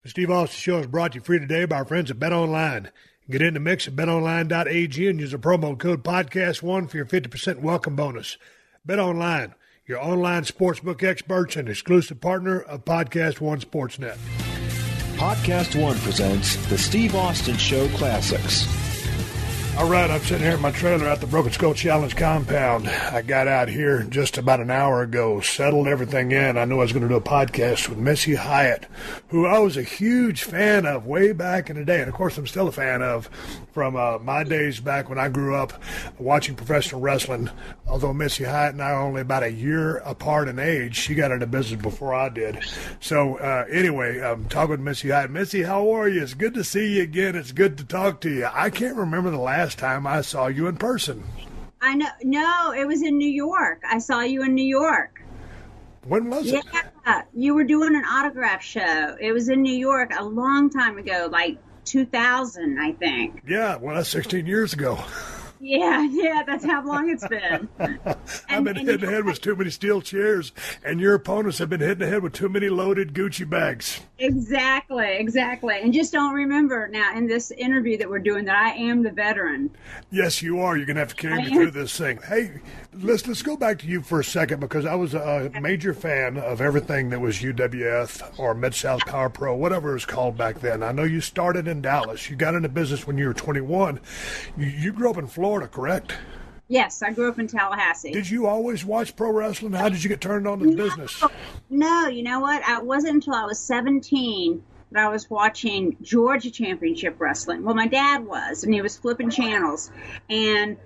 The Steve Austin Show is brought to you free today by our friends at BetOnline. Get in the mix at betonline.ag and use the promo code PodcastOne for your 50% welcome bonus. BetOnline, your online sportsbook experts and exclusive partner of PodcastOne Sportsnet. PodcastOne presents the Steve Austin Show Classics. All right, I'm sitting here in my trailer at the Broken Skull Challenge compound. I got out here just about an hour ago, settled everything in. I knew I was going to do a podcast with Missy Hyatt, who I was a huge fan of way back in the day. And, of course, I'm still a fan of from my days back when I grew up watching professional wrestling. Although Missy Hyatt and I are only about a year apart in age, she got into business before I did. So, anyway, I'm talking with Missy Hyatt. Missy, how are you? It's good to see you again. It's good to talk to you. I can't remember the last time I saw you in person. I know. No, it was in New York. I saw you in New York. When was it? Yeah, you were doing an autograph show. It was in New York a long time ago, like 2000, I think. Yeah, well, that's 16 years ago. Yeah, that's how long it's been. I've been hitting the head with too many steel chairs, and your opponents have been hitting the head with too many loaded Gucci bags. Exactly. And just don't remember now in this interview that we're doing that I am the veteran. Yes, you are. You're going to have to carry me through this thing. Hey, let's go back to you for a second, because I was a major fan of everything that was UWF or Mid-South Power Pro, whatever it was called back then. I know you started in Dallas. You got into business when you were 21. You grew up in Florida, correct? Yes, I grew up in Tallahassee. Did you always watch pro wrestling? How did you get turned on to the business? No, you know what? It wasn't until I was 17 that I was watching Georgia Championship Wrestling. Well, my dad was, and he was flipping channels, and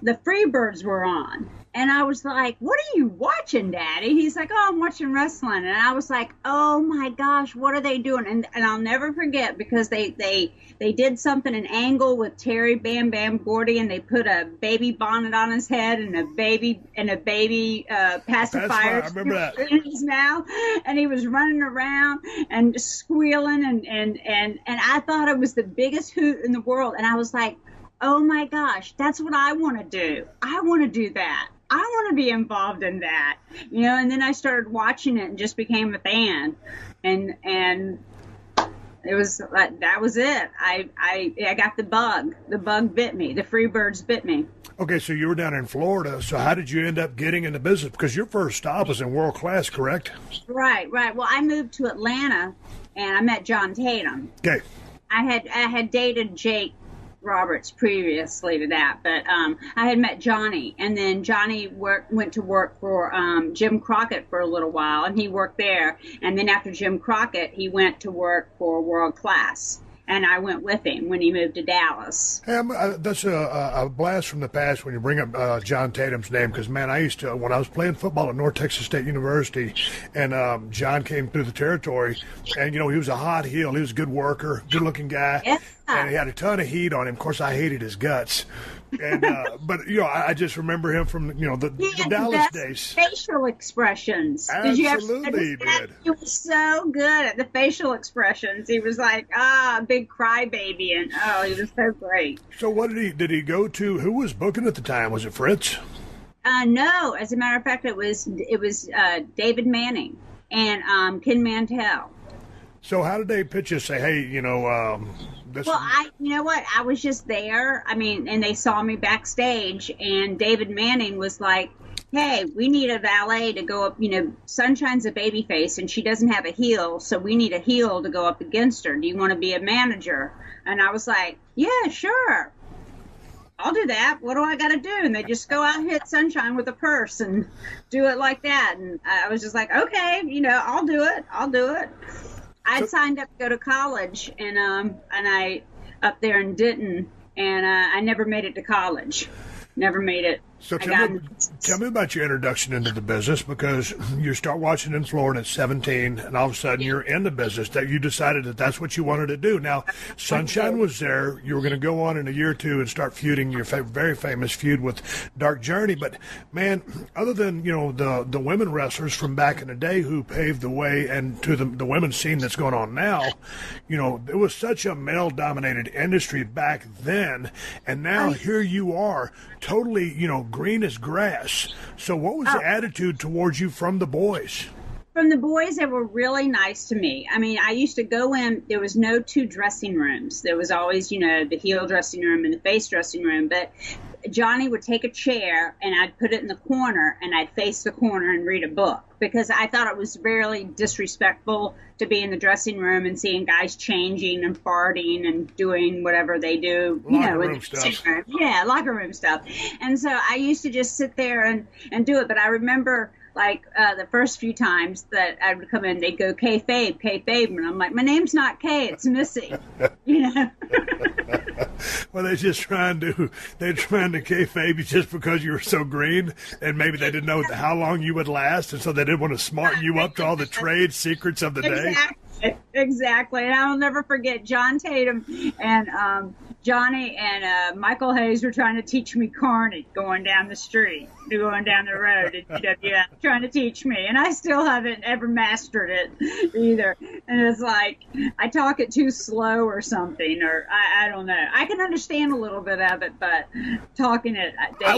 the Freebirds were on. And I was like, what are you watching, Daddy? He's like, oh, I'm watching wrestling. And I was like, oh, my gosh, what are they doing? And I'll never forget, because they did something, an angle with Terry Bam Bam Gordy, and they put a baby bonnet on his head and a baby pacifier I remember that. in his mouth. And he was running around and just squealing. And I thought it was the biggest hoot in the world. And I was like, oh, my gosh, that's what I want to do. I want to do that. I want to be involved in that, and then I started watching it and just became a fan. And it was like, that was it. I got the bug. The bug bit me. The Freebirds bit me. Okay, so you were down in Florida. So how did you end up getting into business? Because your first stop was in World Class, correct? Right. Well, I moved to Atlanta, and I met John Tatum. Okay. I had dated Jake Roberts previously to that, but I had met Johnny, and then Johnny went to work for Jim Crockett for a little while, and he worked there, and then after Jim Crockett, he went to work for World Class, and I went with him when he moved to Dallas. Hey, that's a blast from the past when you bring up John Tatum's name, because, man, I used to, when I was playing football at North Texas State University, and John came through the territory, and, he was a hot heel. He was a good worker, good-looking guy. Yeah. And he had a ton of heat on him. Of course, I hated his guts. And but I just remember him from the Dallas days. Facial expressions. Absolutely, he did. He was so good at the facial expressions. He was like big crybaby, and he was so great. So what did he go to? Who was booking at the time? Was it Fritz? No, as a matter of fact, it was David Manning and Ken Mantell. So how did they pitch you? Say, hey, this. Well, you know what? I was just there. I mean, and they saw me backstage, and David Manning was like, hey, we need a valet to go up. Sunshine's a baby face, and she doesn't have a heel, so we need a heel to go up against her. Do you want to be a manager? And I was like, yeah, sure. I'll do that. What do I got to do? And they just go out and hit Sunshine with a purse and do it like that. And I was just like, okay, I'll do it. I signed up to go to college, and I up there in Denton, and I never made it to college. Never made it. So tell me about your introduction into the business, because you start watching in Florida at 17, and all of a sudden you're in the business, that you decided that that's what you wanted to do. Now, Sunshine was there. You were going to go on in a year or two and start feuding your very famous feud with Dark Journey. But, man, other than, the women wrestlers from back in the day who paved the way and to the women's scene that's going on now, it was such a male-dominated industry back then, and now here you are, totally, green as grass. So what was the attitude towards you from the boys? From the boys, they were really nice to me. I mean, I used to go in, there was no two dressing rooms. There was always, the heel dressing room and the face dressing room. But Johnny would take a chair and I'd put it in the corner and I'd face the corner and read a book, because I thought it was really disrespectful to be in the dressing room and seeing guys changing and farting and doing whatever they do, locker room stuff. Yeah, locker room stuff. And so I used to just sit there and do it. But I remember, like, the first few times that I would come in, they'd go, kayfabe, and I'm like, my name's not Kay, it's Missy, Well, they're trying to kayfabe you just because you were so green, and maybe they didn't know how long you would last, and so they didn't want to smarten you up to all the trade secrets of the day. Exactly. And I'll never forget John Tatum and Johnny and Michael Hayes were trying to teach me carny going down the road at GWF, trying to teach me. And I still haven't ever mastered it either. And it's like, I talk it too slow or something, or I don't know. I can understand a little bit of it, but talking it. I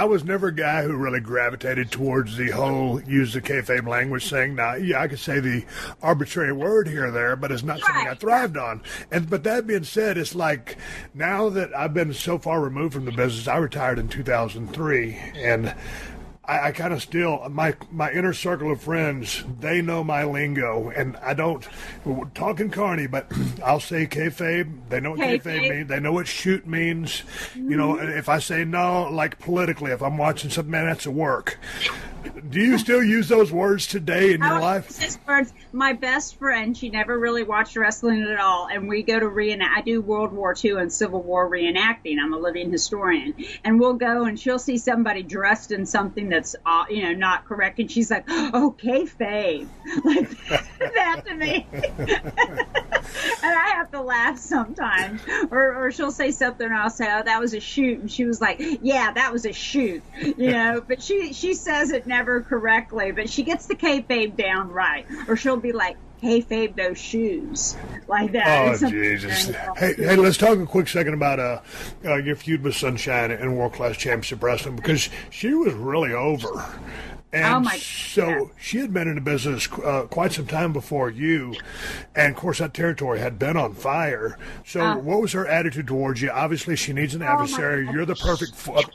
was never a guy who really gravitated towards the whole use the kayfabe language thing. Now, yeah, I could say the arbitrary word here or there, but it's not something I thrived on. But that being said, it's like, now that I've been so far removed from the business, I retired in 2003, and I kind of still, my inner circle of friends, they know my lingo, and I don't, talking carny, but I'll say kayfabe. They know what kayfabe means. They know what shoot means. If I say no, like politically, if I'm watching something, man, that's a work. Do you still use those words today in your life? My best friend, she never really watched wrestling at all, and we go to reenact. I do World War II and Civil War reenacting. I'm a living historian, and we'll go and she'll see somebody dressed in something that's not correct, and she's like, "Oh, kayfabe," like that to me. And I have to laugh sometimes, or she'll say something, and I'll say, "Oh, that was a shoot," and she was like, "Yeah, that was a shoot," But she says it never correctly, but she gets the kayfabe down right, or she'll be like, kayfabe those shoes, like that. Oh, Jesus. Hey, let's talk a quick second about your feud with Sunshine and World Class Championship Wrestling, because she was really over. And she had been in the business quite some time before you, and of course that territory had been on fire. So what was her attitude towards you? Obviously she needs an adversary. You're the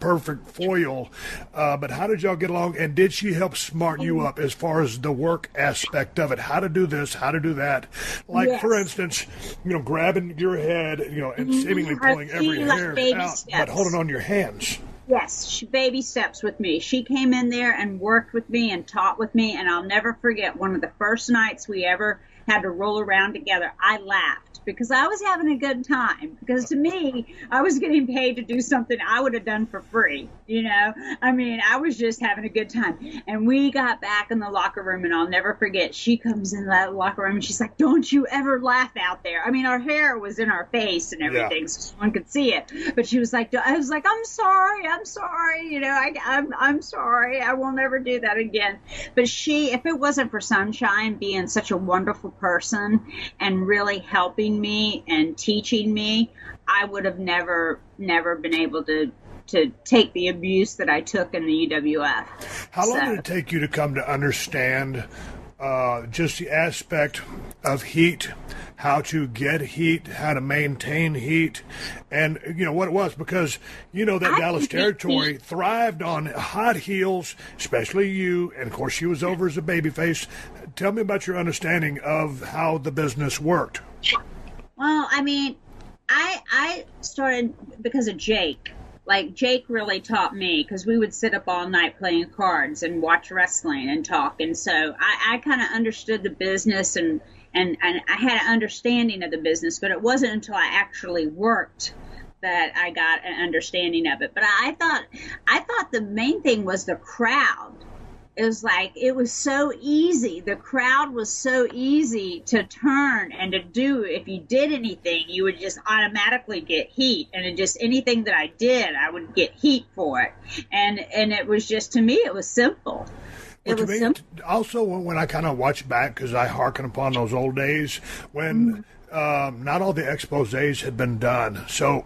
perfect foil. But how did y'all get along? And did she help smarten you up as far as the work aspect of it? How to do this, how to do that? Like, for instance, grabbing your head, and seemingly pulling every hair out, but holding on your hands. Yes, baby steps with me. She came in there and worked with me and taught with me, and I'll never forget one of the first nights we ever had to roll around together. I laughed because I was having a good time, because to me, I was getting paid to do something I would have done for free, I mean, I was just having a good time. And we got back in the locker room, and I'll never forget, she comes in that locker room and she's like, "Don't you ever laugh out there." I mean, our hair was in our face and everything, so one could see it. But she was like, I'm sorry, I'm sorry, I'm sorry, I will never do that again. But if it wasn't for Sunshine being such a wonderful person and really helping me and teaching me, I would have never been able to take the abuse that I took in the UWF. How long did it take you to come to understand just the aspect of heat, how to get heat, how to maintain heat, and what it was? Because that Dallas territory thrived on hot heels, especially you, and of course she was over as a babyface. Tell me about your understanding of how the business worked. Well, I mean, I started because of Jake. Like, Jake really taught me, because we would sit up all night playing cards and watch wrestling and talk. And so I kind of understood the business and I had an understanding of the business, but it wasn't until I actually worked that I got an understanding of it. But I thought the main thing was the crowd. It was like, it was so easy. The crowd was so easy to turn and to do. If you did anything, you would just automatically get heat. And anything that I did, I would get heat for it. And it was just, to me, it was simple. Also, when I kind of watch back, because I hearken upon those old days, when not all the exposés had been done. So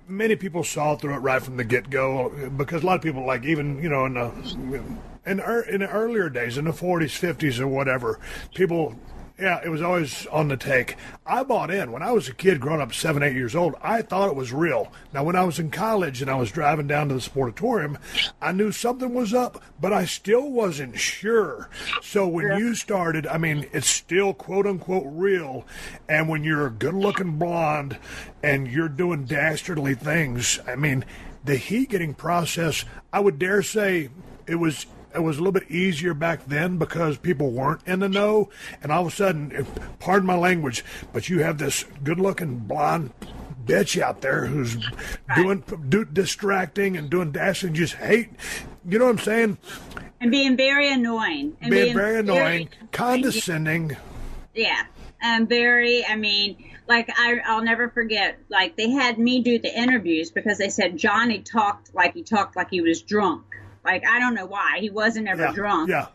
many people saw through it right from the get-go, because a lot of people, like, even, in the in the earlier days, in the 40s, 50s, or whatever, people, it was always on the take. I bought in. When I was a kid growing up 7, 8 years old, I thought it was real. Now, when I was in college and I was driving down to the Sportatorium, I knew something was up, but I still wasn't sure. So when you started, I mean, it's still quote-unquote real, and when you're a good-looking blonde and you're doing dastardly things, I mean, the heat getting processed, I would dare say it was a little bit easier back then because people weren't in the know, and all of a sudden, pardon my language, but you have this good-looking blonde bitch out there who's doing distracting and doing dashing, just hate. You know what I'm saying? And being very annoying. And being very annoying, condescending. Yeah, like, I'll never forget, like, they had me do the interviews because they said Johnny talked like he was drunk. Like, I don't know why. He wasn't ever drunk. Yeah.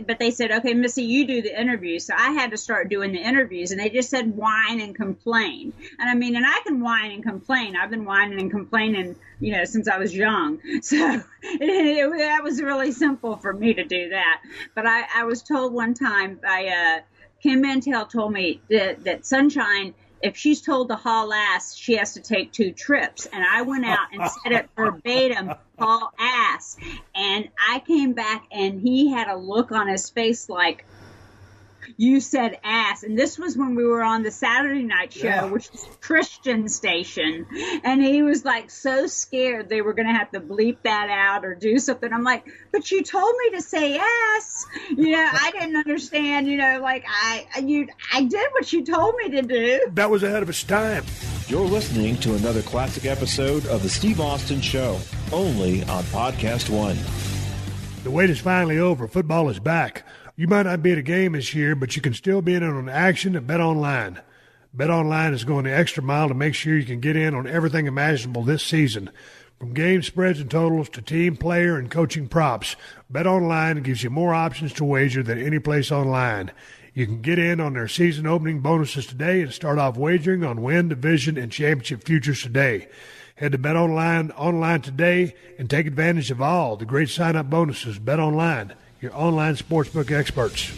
But they said, okay, Missy, you do the interviews. So I had to start doing the interviews, and they just said whine and complain. And I mean, and I can whine and complain. I've been whining and complaining, since I was young. So that was really simple for me to do that. But I was told one time by Kim Mantell told me that Sunshine, if she's told to haul ass, she has to take 2 trips. And I went out and said it verbatim, haul ass. And I came back and he had a look on his face like, you said ass. And this was when we were on the Saturday night show, which is a Christian station. And he was like so scared they were going to have to bleep that out or do something. I'm like, but you told me to say ass. I didn't understand, like I did what you told me to do. That was ahead of its time. You're listening to another classic episode of The Steve Austin Show, only on PodcastOne. The wait is finally over. Football is back. You might not be at a game this year, but you can still be in on action at BetOnline. BetOnline is going the extra mile to make sure you can get in on everything imaginable this season. From game spreads and totals to team, player, and coaching props, BetOnline gives you more options to wager than any place online. You can get in on their season opening bonuses today and start off wagering on win, division, and championship futures today. Head to BetOnline online today and take advantage of all the great sign-up bonuses. BetOnline, your online sportsbook experts.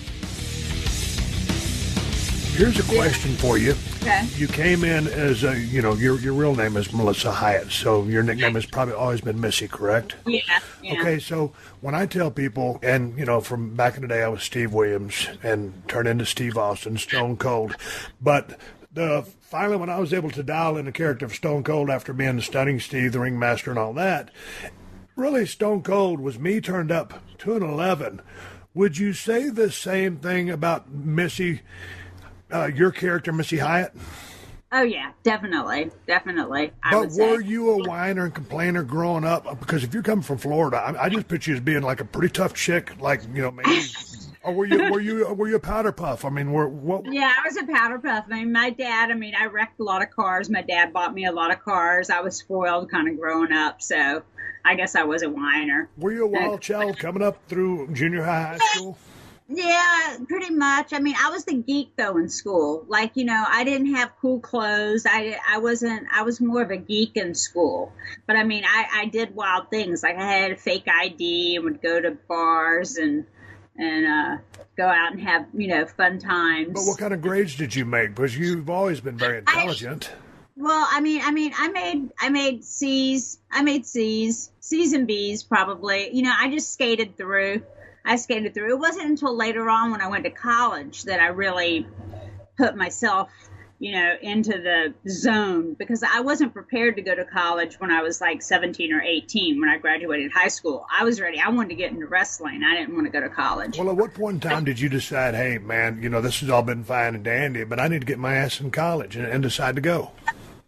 Here's a question for you. Okay. You came in as your real name is Melissa Hyatt, so your nickname has probably always been Missy, correct? Yeah. Okay, so when I tell people, and from back in the day I was Steve Williams and turned into Steve Austin, Stone Cold, but finally when I was able to dial in the character of Stone Cold after being the Stunning Steve, the Ringmaster, and all that, really Stone Cold was me turned up to an 11. Would you say the same thing about Missy? Your character, Missy Hyatt? Oh, yeah, definitely. But were you a whiner and complainer growing up? Because if you're coming from Florida, I just picture you as being like a pretty tough chick, like, maybe. Or were you a powder puff? I mean, what? Yeah, I was a powder puff. I mean, my dad, I wrecked a lot of cars. My dad bought me a lot of cars. I was spoiled kind of growing up, so I guess I was a whiner. Were you a wild child coming up through junior high school? Yeah, pretty much. I mean, I was the geek though in school. Like, I didn't have cool clothes. I was more of a geek in school. But I mean, I did wild things. Like I had a fake ID and would go to bars and go out and have, fun times. But what kind of grades did you make? Because you've always been very intelligent. I made C's. C's and B's probably. I just skated through. It wasn't until later on when I went to college that I really put myself, into the zone, because I wasn't prepared to go to college when I was like 17 or 18 when I graduated high school. I was ready. I wanted to get into wrestling. I didn't want to go to college. Well, at what point in time did you decide, hey, man, this has all been fine and dandy, but I need to get my ass in college and decide to go?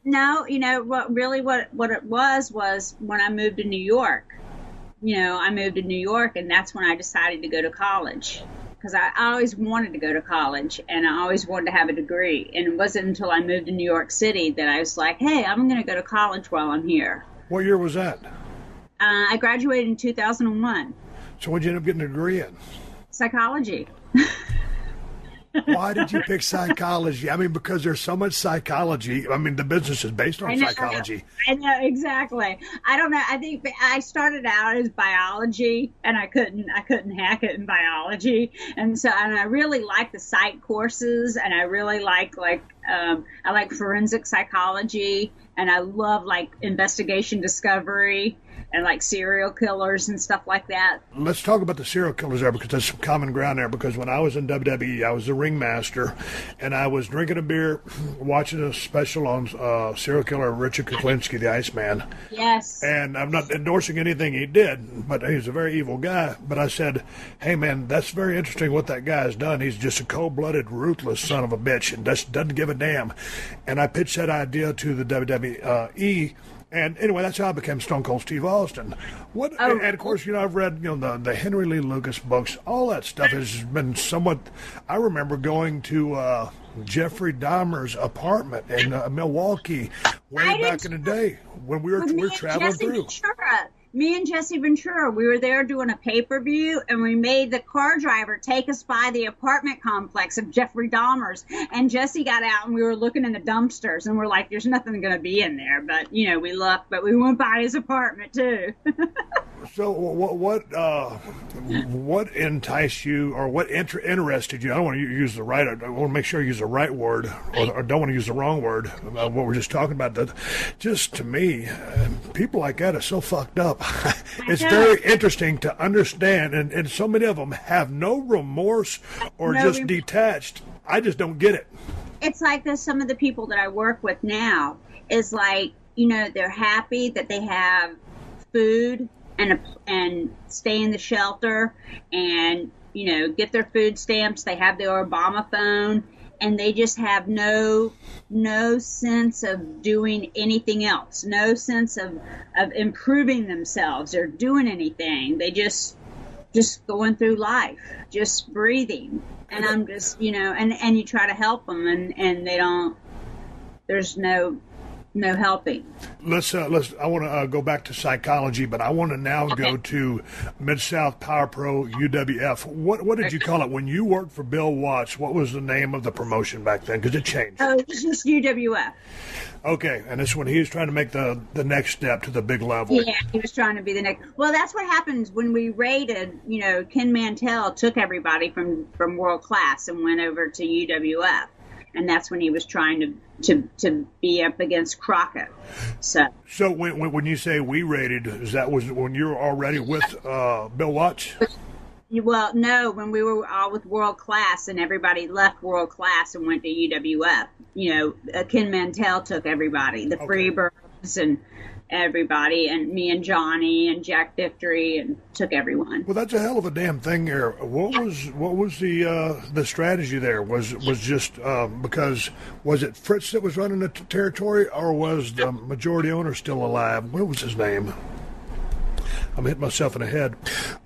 No, what it was when I moved to New York. I moved to New York, and that's when I decided to go to college, because I always wanted to go to college, and I always wanted to have a degree. And it wasn't until I moved to New York City that I was like, hey, I'm going to go to college while I'm here. What year was that? I graduated in 2001. So what did you end up getting a degree in? Psychology. Why did you pick psychology? I mean, because there's so much psychology. I mean, the business is based on psychology. I know, exactly. I don't know. I think I started out as biology, and I couldn't hack it in biology. And so, and I really like the psych courses, and I really like I like forensic psychology, and I love like investigation discovery and like serial killers and stuff like that. Let's talk about the serial killers there, because there's some common ground there. Because when I was in WWE, I was the ringmaster, and I was drinking a beer, watching a special on serial killer Richard Kuklinski, the Iceman. Yes. And I'm not endorsing anything he did, but he's a very evil guy. But I said, hey, man, that's very interesting what that guy has done. He's just a cold-blooded, ruthless son of a bitch and just doesn't give a damn. And I pitched that idea to the WWE. And anyway, that's how I became Stone Cold Steve Austin. And of course, I've read, the Henry Lee Lucas books. All that stuff has been somewhat. I remember going to Jeffrey Dahmer's apartment in Milwaukee way back in the day when we were traveling through. Me and Jesse Ventura, we were there doing a pay-per-view, and we made the car driver take us by the apartment complex of Jeffrey Dahmer's. And Jesse got out, and we were looking in the dumpsters, and we're like, there's nothing going to be in there. But, we looked, but we went by his apartment, too. So what enticed you, or what interested you? I don't want to use the right. I want to make sure I use the right word, or don't want to use the wrong word. What we're just talking about. That just to me, people like that are so fucked up. It's very interesting to understand, and so many of them have no remorse or just detached. I just don't get it. It's like some of the people that I work with now is like, they're happy that they have food and stay in the shelter and, get their food stamps. They have their Obama phone, and they just have no sense of doing anything else, no sense of improving themselves or doing anything. They just going through life, just breathing. And I'm just, and you try to help them, and they don't, there's no helping. I want to go back to psychology, but I want to now go to Mid-South Power Pro UWF. What did you call it when you worked for Bill Watts? What was the name of the promotion back then? Because it changed. Oh, it was just UWF. Okay, and this when he was trying to make the next step to the big level. Yeah, he was trying to be the next. Well, that's what happens when we raided. Ken Mantell took everybody from World Class and went over to UWF. And that's when he was trying to be up against Crockett. So when you say we raided, that was when you were already with Bill Watts? Well, no, when we were all with World Class and everybody left World Class and went to UWF. Ken Mantell took everybody, the Freebirds and everybody, and me and Johnny and Jack Victory, and took everyone. Well, that's a hell of a damn thing there. What was the strategy there? Was just because was it Fritz that was running the territory, or was the majority owner still alive? What was his name? I'm hitting myself in the head.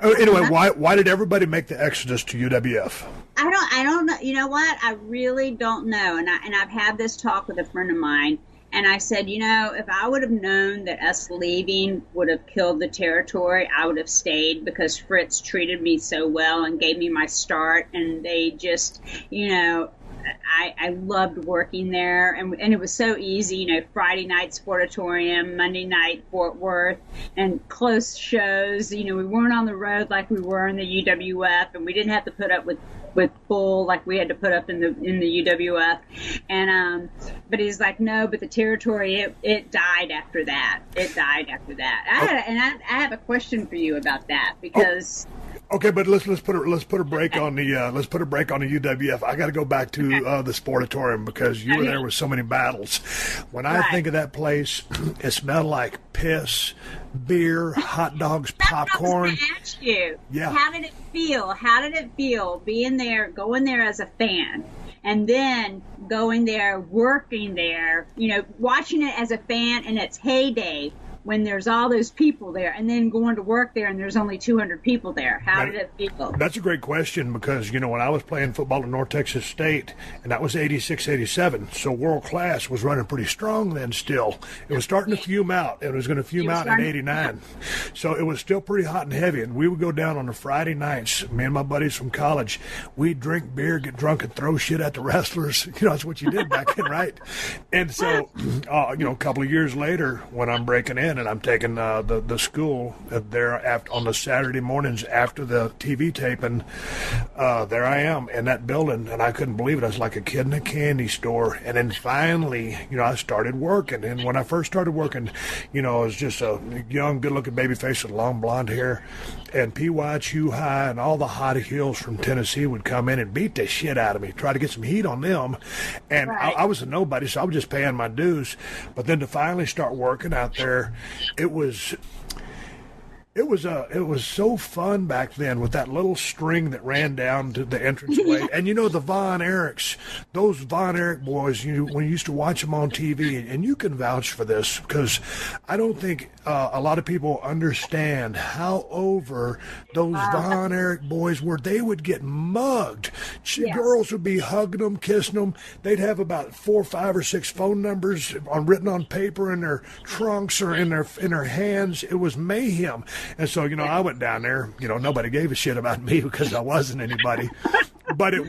Anyway, why did everybody make the exodus to UWF? I don't know. You know what? I really don't know. And I've had this talk with a friend of mine. And I said, if I would have known that us leaving would have killed the territory, I would have stayed, because Fritz treated me so well and gave me my start. And they just, I loved working there. And it was so easy, Friday night Sportatorium, Monday night Fort Worth, and close shows. We weren't on the road like we were in the UWF, and we didn't have to put up with bull like we had to put up in the UWF. And but he's like, no, but the territory it died after that. It died after that. I have a question for you about that, because okay, but let's put a break on the UWF. I got to go back to the Sportatorium, because you were there with so many battles. When I think of that place, it smelled like piss, beer, hot dogs, popcorn. I was gonna ask you, yeah. How did it feel? How did it feel being there, going there as a fan, and then going there, working there? Watching it as a fan in its heyday when there's all those people there, and then going to work there and there's only 200 people there? How did it feel? That's a great question because, when I was playing football at North Texas State, and that was 86, 87, so world class was running pretty strong then still. It was starting to fume out. It was going to fume out in 89. So it was still pretty hot and heavy, and we would go down on the Friday nights, me and my buddies from college. We'd drink beer, get drunk, and throw shit at the wrestlers. That's what you did back then, right? And so, a couple of years later, when I'm breaking in and I'm taking the school there on the Saturday mornings after the TV taping, there I am in that building, and I couldn't believe it. I was like a kid in a candy store. And then finally, I started working. And when I first started working, I was just a young, good-looking baby face with long blonde hair. And P.Y. Chew High and all the hot heels from Tennessee would come in and beat the shit out of me, try to get some heat on them. And I was a nobody, so I was just paying my dues. But then to finally start working out there, it was so fun back then with that little string that ran down to the entranceway. And the Von Erichs, those Von Erich boys, when you used to watch them on TV, and you can vouch for this because I don't think a lot of people understand how over those Von Erich boys were. They would get mugged. Girls would be hugging them, kissing them. They'd have about 4, 5, or 6 phone numbers written on paper in their trunks or in their hands. It was mayhem. And so, I went down there. Nobody gave a shit about me because I wasn't anybody. But it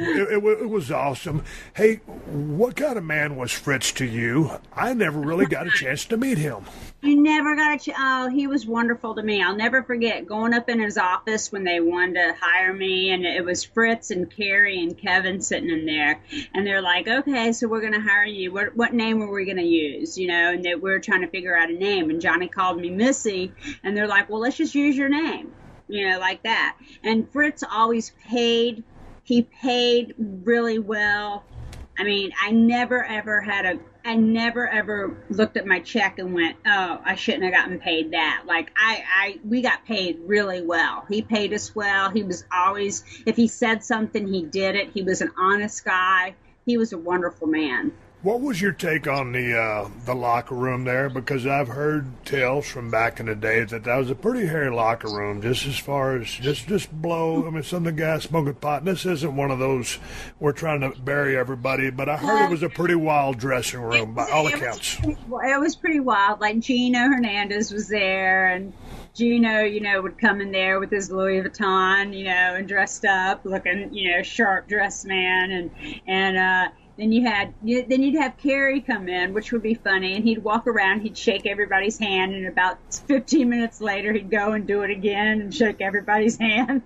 was awesome. Hey, what kind of man was Fritz to you? I never really got a chance to meet him. You never got a chance? Oh, he was wonderful to me. I'll never forget going up in his office when they wanted to hire me, and it was Fritz and Carrie and Kevin sitting in there. And they're like, okay, so we're going to hire you. What name are we going to use? And we were trying to figure out a name. And Johnny called me Missy, and they're like, well, let's just use your name, like that. And Fritz always paid. He paid really well. I mean, I never ever looked at my check and went, oh, I shouldn't have gotten paid that. Like we got paid really well. He paid us well. He was always, if he said something, he did it. He was an honest guy. He was a wonderful man. What was your take on the locker room there? Because I've heard tales from back in the day that was a pretty hairy locker room, just as far as just blow. I mean, some of the guys smoking pot. And this isn't one of those we're trying to bury everybody, but I heard it was a pretty wild dressing room by all accounts. It was pretty wild. Like Gino Hernandez was there, and Gino, would come in there with his Louis Vuitton, and dressed up, looking, sharp dressed man, and then you'd have Carrie come in, which would be funny, and he'd walk around, he'd shake everybody's hand, and about 15 minutes later, he'd go and do it again and shake everybody's hand.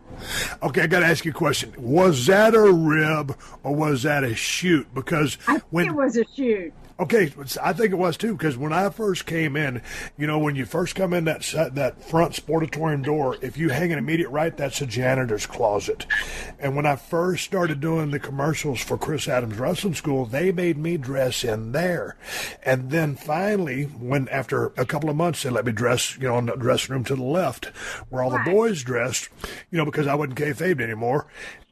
Okay, I got to ask you a question. Was that a rib or was that a shoot? Because I think it was a shoot. Okay, I think it was too, because when I first came in, when you first come in that front Sportatorium door, if you hang an immediate right, that's a janitor's closet. And when I first started doing the commercials for Chris Adams Wrestling School, they made me dress in there. And then finally, after a couple of months, they let me dress, in the dressing room to the left, where all the boys dressed, because I wasn't kayfabed anymore.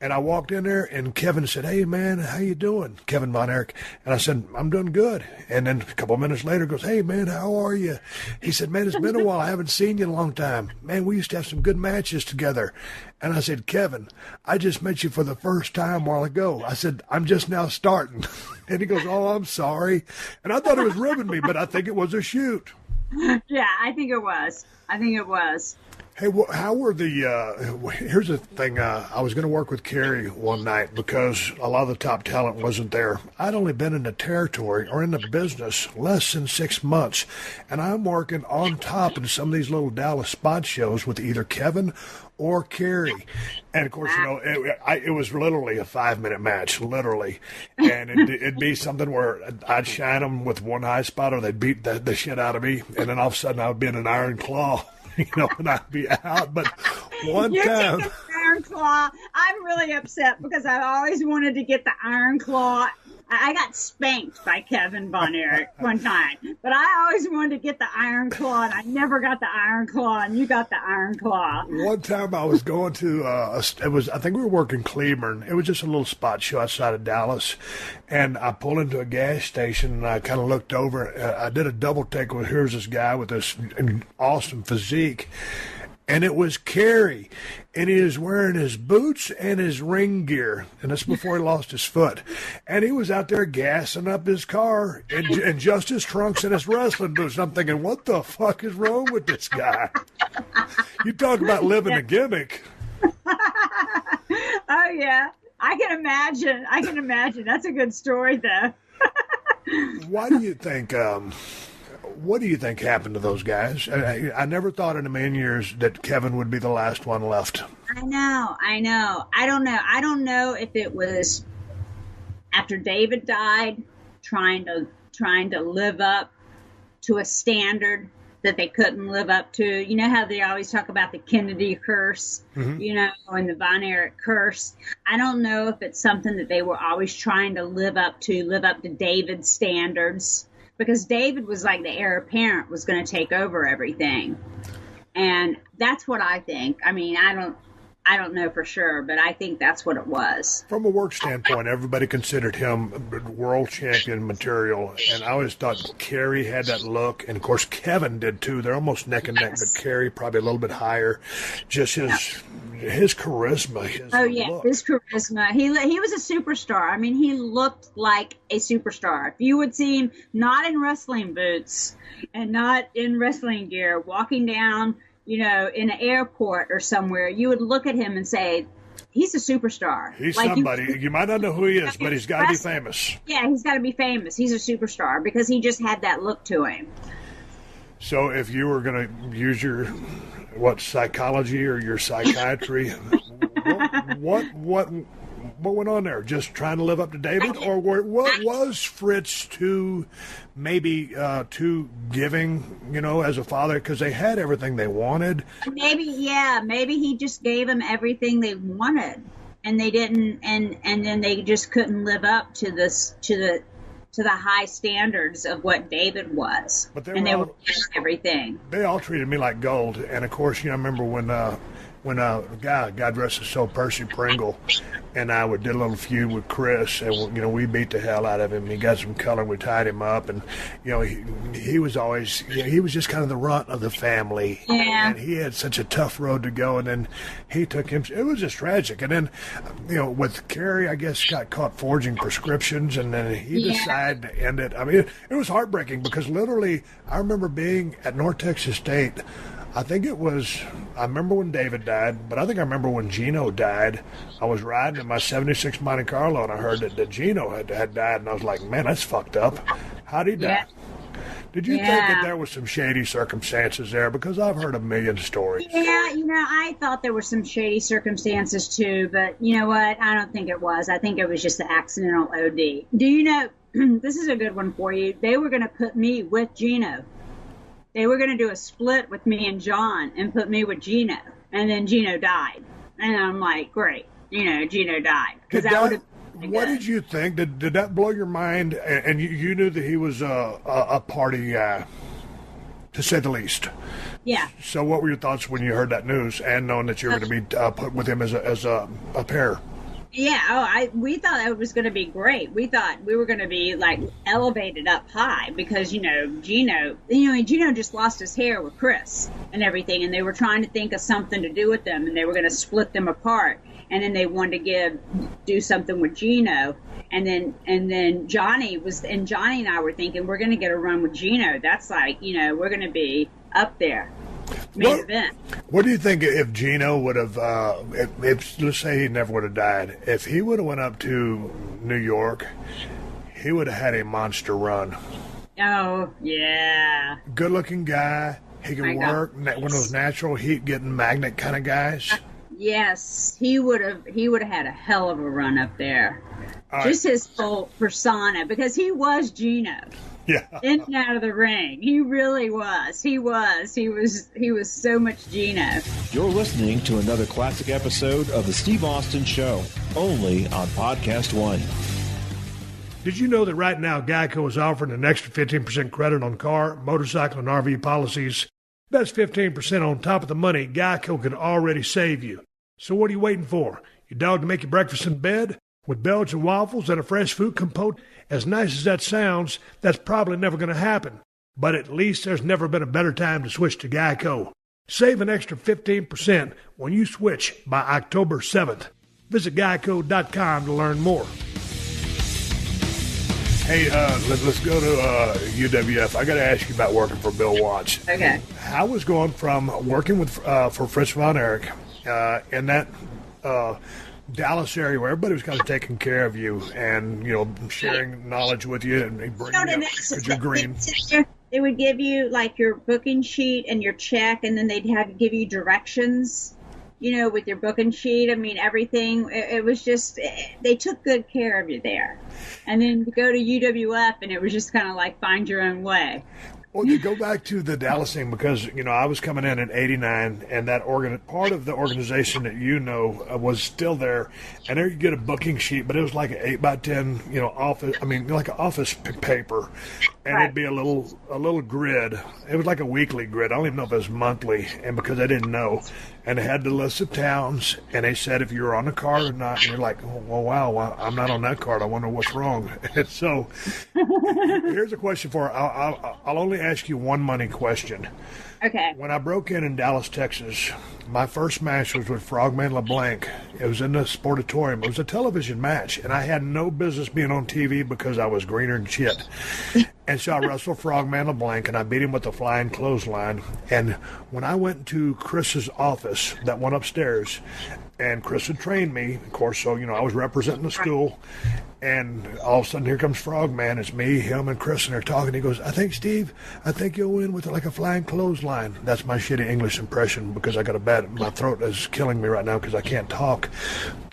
And I walked in there, and Kevin said, hey, man, how you doing? Kevin Von Erich. And I said, I'm doing good. And then a couple of minutes later, goes, hey, man, how are you? He said, man, it's been a while. I haven't seen you in a long time. Man, we used to have some good matches together. And I said, Kevin, I just met you for the first time a while ago. I said, I'm just now starting. And he goes, oh, I'm sorry. And I thought it was ribbing me, but I think it was a shoot. Yeah, I think it was. Hey, how were here's the thing, I was going to work with Carrie one night because a lot of the top talent wasn't there. I'd only been in the territory or in the business less than 6 months, and I'm working on top in some of these little Dallas spot shows with either Kevin or Carrie. And of course, it was literally a 5-minute match, literally. And it'd be something where I'd shine them with one high spot or they'd beat the shit out of me, and then all of a sudden I would be in an iron claw. And I'd be out. But one time, iron claw. I'm really upset because I always wanted to get the iron claw. I got spanked by Kevin Von Erich one time, but I always wanted to get the Iron Claw, and I never got the Iron Claw, and you got the Iron Claw. One time I was going to, I think we were working Cleburne. It was just a little spot show outside of Dallas, and I pulled into a gas station, and I kind of looked over. I did a double take with, here's this guy with this awesome physique. And it was Kerry, and he was wearing his boots and his ring gear, and that's before he lost his foot. And he was out there gassing up his car in just his trunks and his wrestling boots. And I'm thinking, what the fuck is wrong with this guy? You talk about living a gimmick. Oh, yeah. I can imagine. That's a good story, though. Why do you think... what do you think happened to those guys? I never thought in a million years that Kevin would be the last one left. I know. I don't know if it was after David died, trying to live up to a standard that they couldn't live up to. You know how they always talk about the Kennedy curse, you know, and the Von Erich curse. I don't know if it's something that they were always trying to live up to David's standards. Because David was like the heir apparent, was going to take over everything. And that's what I think. I mean, I don't know for sure, but I think that's what it was. From a work standpoint, everybody considered him world champion material. And I always thought Kerry had that look. And, of course, Kevin did, too. They're almost neck and neck, but Kerry probably a little bit higher. Just his charisma. Look. His charisma. He was a superstar. I mean, he looked like a superstar. If you would see him not in wrestling boots and not in wrestling gear, walking down, you know, in an airport or somewhere, you would look at him and say, he's a superstar. He's like somebody. You might not know who he is, but he's got to be famous. Yeah, he's got to be famous. He's a superstar because he just had that look to him. So if you were going to use your, psychology or your psychiatry, what went on there? Just trying to live up to David? Or what was Fritz too giving, you know, as a father? Because they had everything they wanted. Maybe he just gave them everything they wanted. And they didn't, and then they just couldn't live up to the high standards of what David was. But they were everything. They all treated me like gold. And, of course, you know, I remember when a guy, God rest his soul, Percy Pringle, and I did a little feud with Chris, and, you know, we beat the hell out of him. He got some color, we tied him up, and, you know, he was always, you know, he was just kind of the runt of the family. Yeah. And he had such a tough road to go, and then he took him, it was just tragic. And then, you know, with Kerry, I guess, got caught forging prescriptions, and then he decided to end it. I mean, it was heartbreaking because literally, I remember being at North Texas State. I remember when David died, but I think I remember when Gino died. I was riding in my 76 Monte Carlo, and I heard that Gino had died, and I was like, man, that's fucked up. How'd he die? Did you think that there was some shady circumstances there? Because I've heard a million stories. Yeah, you know, I thought there were some shady circumstances too, but you know what? I don't think it was. I think it was just the accidental OD. Do you know, this is a good one for you. They were going to put me with Gino. They were going to do a split with me and John and put me with Gino. And then Gino died. And I'm like, great. You know, Gino died. What did you think? Did that blow your mind? And you knew that he was a party guy, to say the least. Yeah. So what were your thoughts when you heard that news and knowing that you were going to be put with him as a pair? Yeah, we thought it was going to be great. We thought we were going to be, like, elevated up high because, you know, Gino just lost his hair with Chris and everything, and they were trying to think of something to do with them, and they were going to split them apart, and then they wanted to do something with Gino, and then Johnny and I were thinking, we're going to get a run with Gino. That's like, you know, we're going to be up there. Event. What do you think if Gino would have, if let's say he never would have died, if he would have went up to New York, he would have had a monster run. Oh, yeah. Good-looking guy. He could work. One of those natural heat-getting magnet kind of guys. Yes, he would have had a hell of a run up there. Just his whole persona, because he was Gino. Yeah. In and out of the ring. He really was. He was so much Gino. You're listening to another classic episode of The Steve Austin Show, only on PodcastOne. Did you know that right now Geico is offering an extra 15% credit on car, motorcycle, and RV policies? That's 15% on top of the money Geico could already save you. So what are you waiting for? Your dog to make you breakfast in bed? With Belgian waffles and a fresh fruit compote? As nice as that sounds, that's probably never going to happen. But at least there's never been a better time to switch to Geico. Save an extra 15% when you switch by October 7th. Visit geico.com to learn more. Hey, let's go to UWF. I got to ask you about working for Bill Watts. Okay. How was going from working with for Fritz von Erich in that Dallas area where everybody was kind of taking care of you and, you know, sharing knowledge with you and bringing you up because you're green. They would give you like your booking sheet and your check, and then they'd have to give you directions, you know, with your booking sheet. I mean, everything. It was just, they took good care of you there. And then to go to UWF, and it was just kind of like find your own way. Well, to go back to the Dallas thing, because, you know, I was coming in 89, and that part of the organization that you know was still there, and there you get a booking sheet, but it was like an 8x10, you know, office, I mean, like an office paper, and Right. it'd be a little grid. It was like a weekly grid. I don't even know if it was monthly, and because I didn't know, and it had the list of towns, and they said if you were on the card or not, and you're like, oh, well, wow, I'm not on that card. I wonder what's wrong. And so here's a question for I'll only ask you one money question. Okay. When I broke in Dallas, Texas, my first match was with Frogman LeBlanc. It was in the Sportatorium. It was a television match, and I had no business being on TV because I was greener than shit. And so I wrestled Frogman LeBlanc, and I beat him with the flying clothesline. And when I went to Chris's office, that one upstairs, and Chris had trained me, of course, so, you know, I was representing the school. And all of a sudden, here comes Frogman. It's me, him, and Chris, and they're talking. He goes, I think you'll win with like a flying clothesline. That's my shitty English impression because I got a bad, my throat is killing me right now because I can't talk.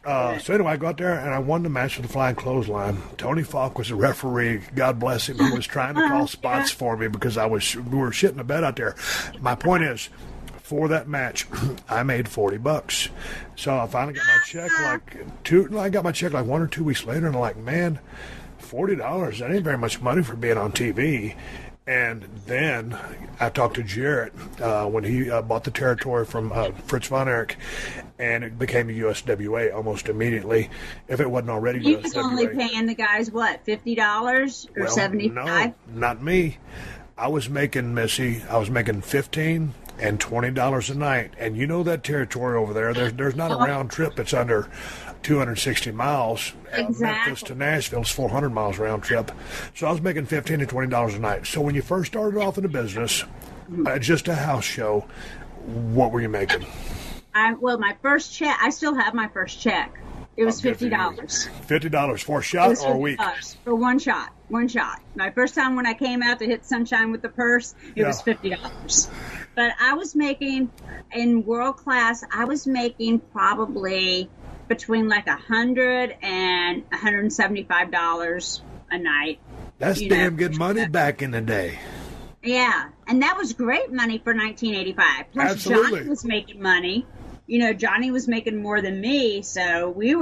So anyway, I go out there, and I won the match with the flying clothesline. Tony Falk was the referee. God bless him. He was trying to call spots for me because we were shitting the bed out there. My point is, for that match, I made $40. So I finally got my check I got my check like 1 or 2 weeks later, and I'm like, man, $40, that ain't very much money for being on TV. And then I talked to Jarrett when he bought the territory from Fritz von Erich, and it became a USWA almost immediately, if it wasn't already He USWA. was only paying the guys, what, $50 or $75? No, not me. I was making $15 and $20 a night. And you know that territory over there, there's not a round trip that's under 260 miles. Exactly. Memphis to Nashville is 400 miles round trip. So I was making $15 and $20 a night. So when you first started off in the business, just a house show, what were you making? Well, my first check, I still have my first check. It was $50. $50 for a shot or a week? For one shot. My first time when I came out to hit Sunshine with the purse, it was $50. But I was making, in world class, I was making probably between like $100 and $175 a night. That's damn good money back in the day. Yeah, and that was great money for 1985. Plus, Absolutely. Johnny was making money. You know, Johnny was making more than me, so we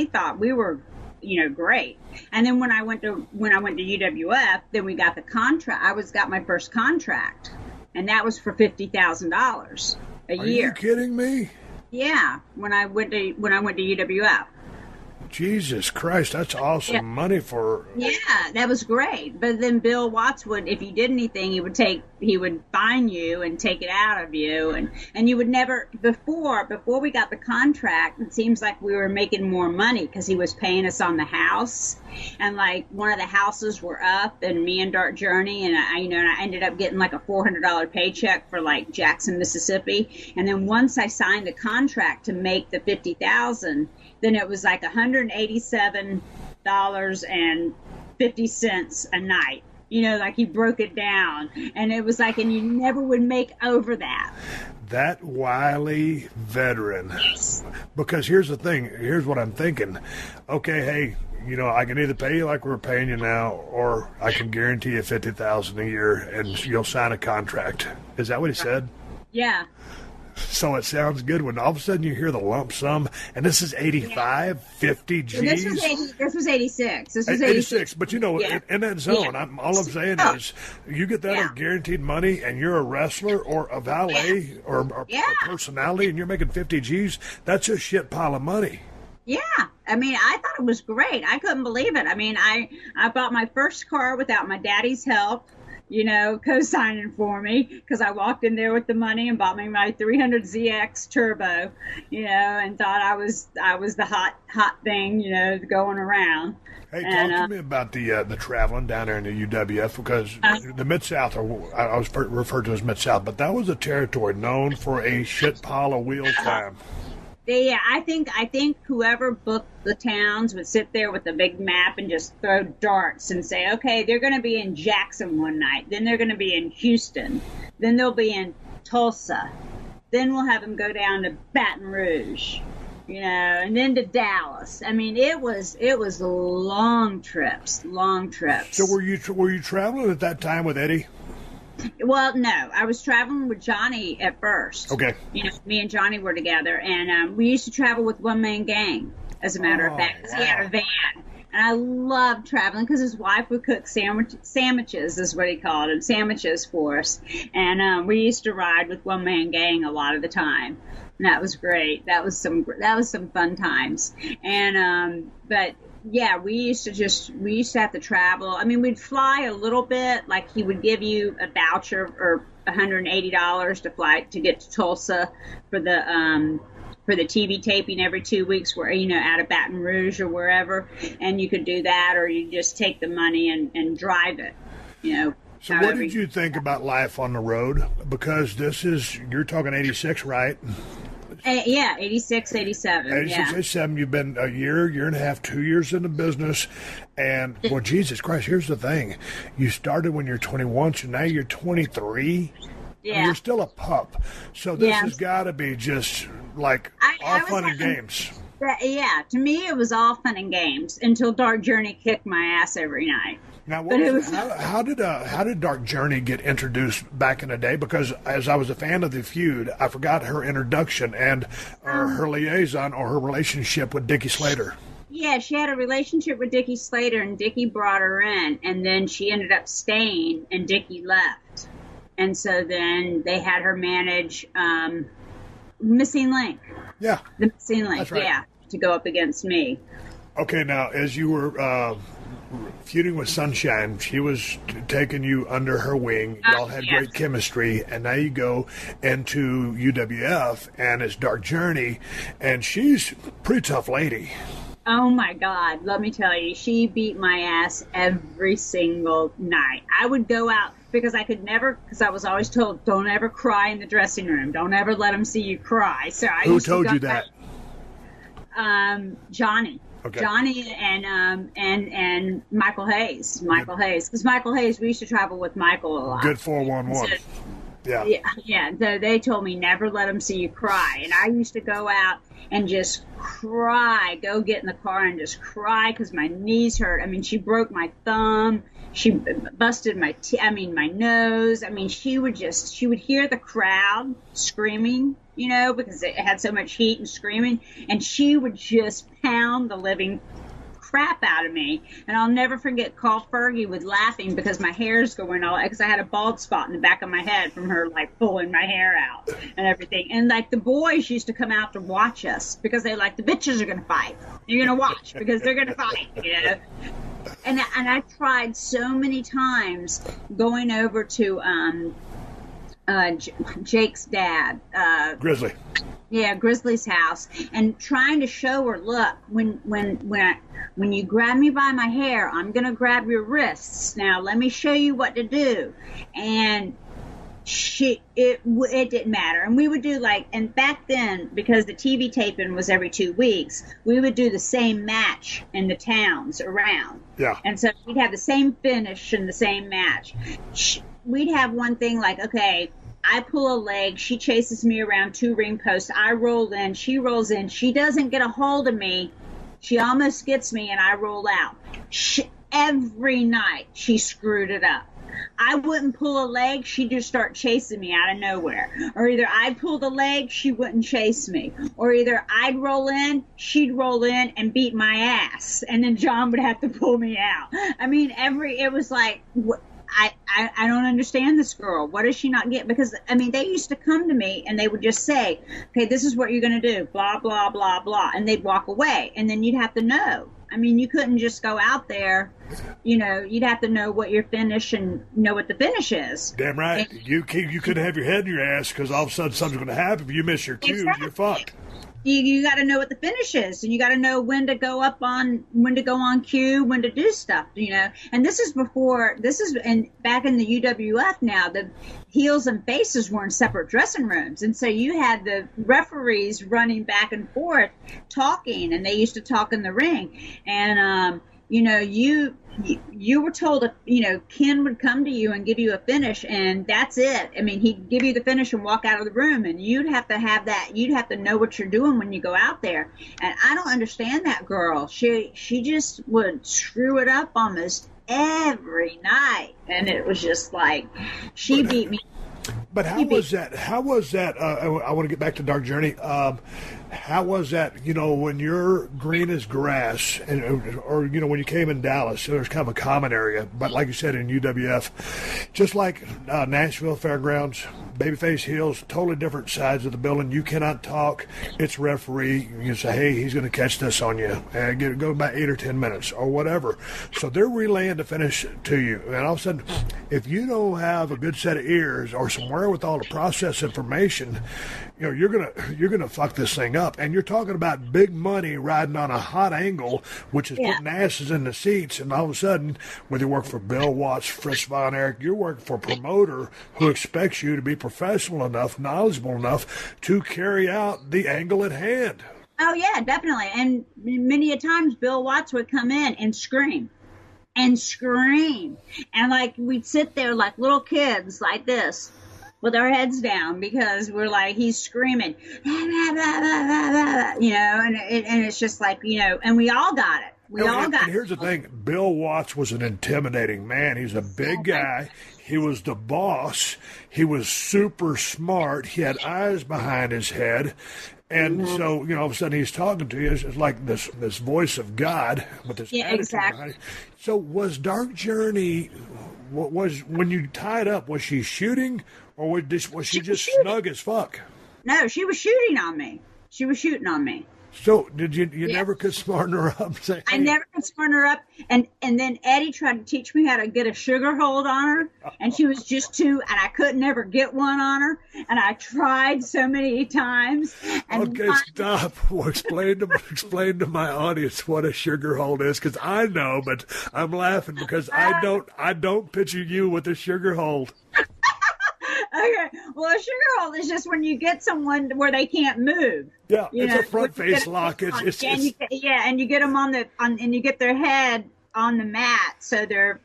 thought we were, you know, great. And then when I went to UWF, then we got the contract. I got my first contract, and that was for $50,000 a year. Are you kidding me? Yeah, when I went to UWF. Jesus Christ, that's awesome money for... Yeah, that was great. But then Bill Watts would, if you did anything, he would fine you and take it out of you. And you would never, before we got the contract, it seems like we were making more money because he was paying us on the house. And like one of the houses were up and me and Dark Journey, and I ended up getting like a $400 paycheck for like Jackson, Mississippi. And then once I signed the contract to make the $50,000, then it was like $187.50 a night. You know, like he broke it down. And it was like, and you never would make over that. That wily veteran. Yes. Because here's the thing. Here's what I'm thinking. Okay, hey, you know, I can either pay you like we're paying you now, or I can guarantee you $50,000 a year and you'll sign a contract. Is that what he said? Yeah. So it sounds good when all of a sudden you hear the lump sum, and this is 85, 50 G's. This was 86. This was 86. But, in that zone, all I'm saying is you get that guaranteed money, and you're a wrestler or a valet or a personality, and you're making 50 G's, that's a shit pile of money. Yeah. I mean, I thought it was great. I couldn't believe it. I mean, I bought my first car without my daddy's help, co-signing for me, because I walked in there with the money and bought me my 300ZX Turbo, and thought I was the hot thing, going around. Hey, talk to me about the traveling down there in the UWF, because the Mid-South, I was referred to as Mid-South, but that was a territory known for a shit pile of wheel time. Yeah, I think whoever booked the towns would sit there with a big map and just throw darts and say, okay, they're going to be in Jackson one night, then they're going to be in Houston, then they'll be in Tulsa, then we'll have them go down to Baton Rouge, and then to Dallas. I mean, it was long trips. So were you traveling at that time with Eddie? Well, no, I was traveling with Johnny at first. Okay. Me and Johnny were together, and we used to travel with One Man Gang, as a matter of fact, because he had a van. And I loved traveling because his wife would cook sandwiches, is what he called them, sandwiches for us. And we used to ride with One Man Gang a lot of the time. And that was great. That was some fun times. And but yeah, we used to have to travel. I mean, we'd fly a little bit. Like, he would give you a voucher or $180 to fly to get to Tulsa for the TV taping every 2 weeks, where out of Baton Rouge or wherever, and you could do that, or you just take the money and drive it. So what did you think about life on the road? Because you're talking 86, right? Yeah, 86, 87. 86, 87, you've been a year and a half, 2 years in the business. And, well, Jesus Christ, here's the thing. You started when you're 21, so now you're 23. Yeah. And you're still a pup. So this has got to be just, like, all fun and games. Yeah, to me it was all fun and games until Dark Journey kicked my ass every night. Now, how did Dark Journey get introduced back in the day? Because as I was a fan of the feud, I forgot her introduction and her liaison or her relationship with Dickie Slater. Yeah, she had a relationship with Dickie Slater, and Dickie brought her in, and then she ended up staying, and Dickie left. And so then they had her manage Missing Link. Yeah. The Missing Link, right. To go up against me. Okay, now, as you were feuding with Sunshine, she was taking you under her wing. Y'all had great chemistry, and now you go into UWF, and it's Dark Journey, and she's a pretty tough lady. Oh, my God. Let me tell you, she beat my ass every single night. I would go out, because I could never, because I was always told, don't ever cry in the dressing room. Don't ever let them see you cry. So Who told you that? Johnny. Okay. Johnny and Michael Hayes. Because Michael Hayes, we used to travel with Michael a lot. Good 411. So, yeah. So they told me never let them see you cry, and I used to go out and just cry. Go get in the car and just cry because my knees hurt. I mean, she broke my thumb. She busted my nose. I mean, she would hear the crowd screaming, because it had so much heat and screaming, and she would just pound the living crap out of me. And I'll never forget Carl Fergie with laughing because my hair's going all, because I had a bald spot in the back of my head from her like pulling my hair out and everything. And like the boys used to come out to watch us because they like, the bitches are going to fight. You're going to watch because they're going to fight, And I tried so many times going over to Jake's dad, Grizzly. Yeah, Grizzly's house, and trying to show her, look, when you grab me by my hair, I'm gonna grab your wrists. Now let me show you what to do. And it didn't matter. And we would do and back then, because the TV taping was every 2 weeks, we would do the same match in the towns around. Yeah. And so we'd have the same finish and the same match. We'd have one thing okay, I pull a leg, she chases me around 2 ring posts, I roll in, she rolls in, she doesn't get a hold of me, she almost gets me, and I roll out. Every night she screwed it up. I wouldn't pull a leg, she'd just start chasing me out of nowhere. Or either I'd pull the leg, she wouldn't chase me. Or either I'd roll in, she'd roll in and beat my ass. And then John would have to pull me out. I mean, it was like, I don't understand this girl. What does she not get? Because, I mean, they used to come to me and they would just say, okay, this is what you're going to do, blah, blah, blah, blah. And they'd walk away. And then you'd have to know. I mean, you couldn't just go out there, you know, you'd have to know what your finish and know what the finish is. Damn right. And you couldn't have your head in your ass because all of a sudden something's going to happen. If you miss your cues, exactly. You're fucked. You got to know what the finish is, and you got to know when to go on cue, when to do stuff, you know. And this is back in the UWF now, the heels and faces were in separate dressing rooms. And so you had the referees running back and forth talking, and they used to talk in the ring. And, you know, you were told, you know, Ken would come to you and give you a finish, and that's it. I mean, he'd give you the finish and walk out of the room, and you'd have to have that. You'd have to know what you're doing when you go out there. And I don't understand that girl. She just would screw it up almost every night, and it was just like she beat me. But how was that? I want to get back to Dark Journey. How was that, you know, when you're green as grass, or, you know, when you came in Dallas, there's kind of a common area, but like you said, in UWF, just like Nashville Fairgrounds, babyface heels, totally different sides of the building. You cannot talk. It's referee. You say, hey, he's going to catch this on you. And go about 8 or 10 minutes or whatever. So they're relaying the finish to you. And all of a sudden, if you don't have a good set of ears or some wherewithal to process information, you know, you're gonna fuck this thing up. And you're talking about big money riding on a hot angle, which is putting asses in the seats. And all of a sudden, whether you work for Bill Watts, Fritz von Erich, you're working for a promoter who expects you to be professional enough, knowledgeable enough to carry out the angle at hand. Oh yeah, definitely. And many a times Bill Watts would come in and scream. And like we'd sit there like little kids like this with our heads down because we're like, he's screaming, you know, and it's just like, you know, and we all got it. And here's the thing. Bill Watts was an intimidating man. He's a big guy. He was the boss. He was super smart. He had eyes behind his head. And so, you know, all of a sudden he's talking to you. It's like this voice of God with this attitude behind it. So was Dark Journey, when you tied up, was she shooting or was she just snug as fuck? No, she was shooting on me. She was shooting on me. So did you never could smarten her up? Say, hey. I never could smarten her up. And then Eddie tried to teach me how to get a sugar hold on her. And she was just and I could never get one on her. And I tried so many times. And okay, stop. Well, explain to my audience what a sugar hold is, because I know, but I'm laughing because I don't picture you with a sugar hold. Okay, well, a sugar hold is just when you get someone where they can't move. Yeah, it's a front face lock. And you get them and you get their head on the mat, so they're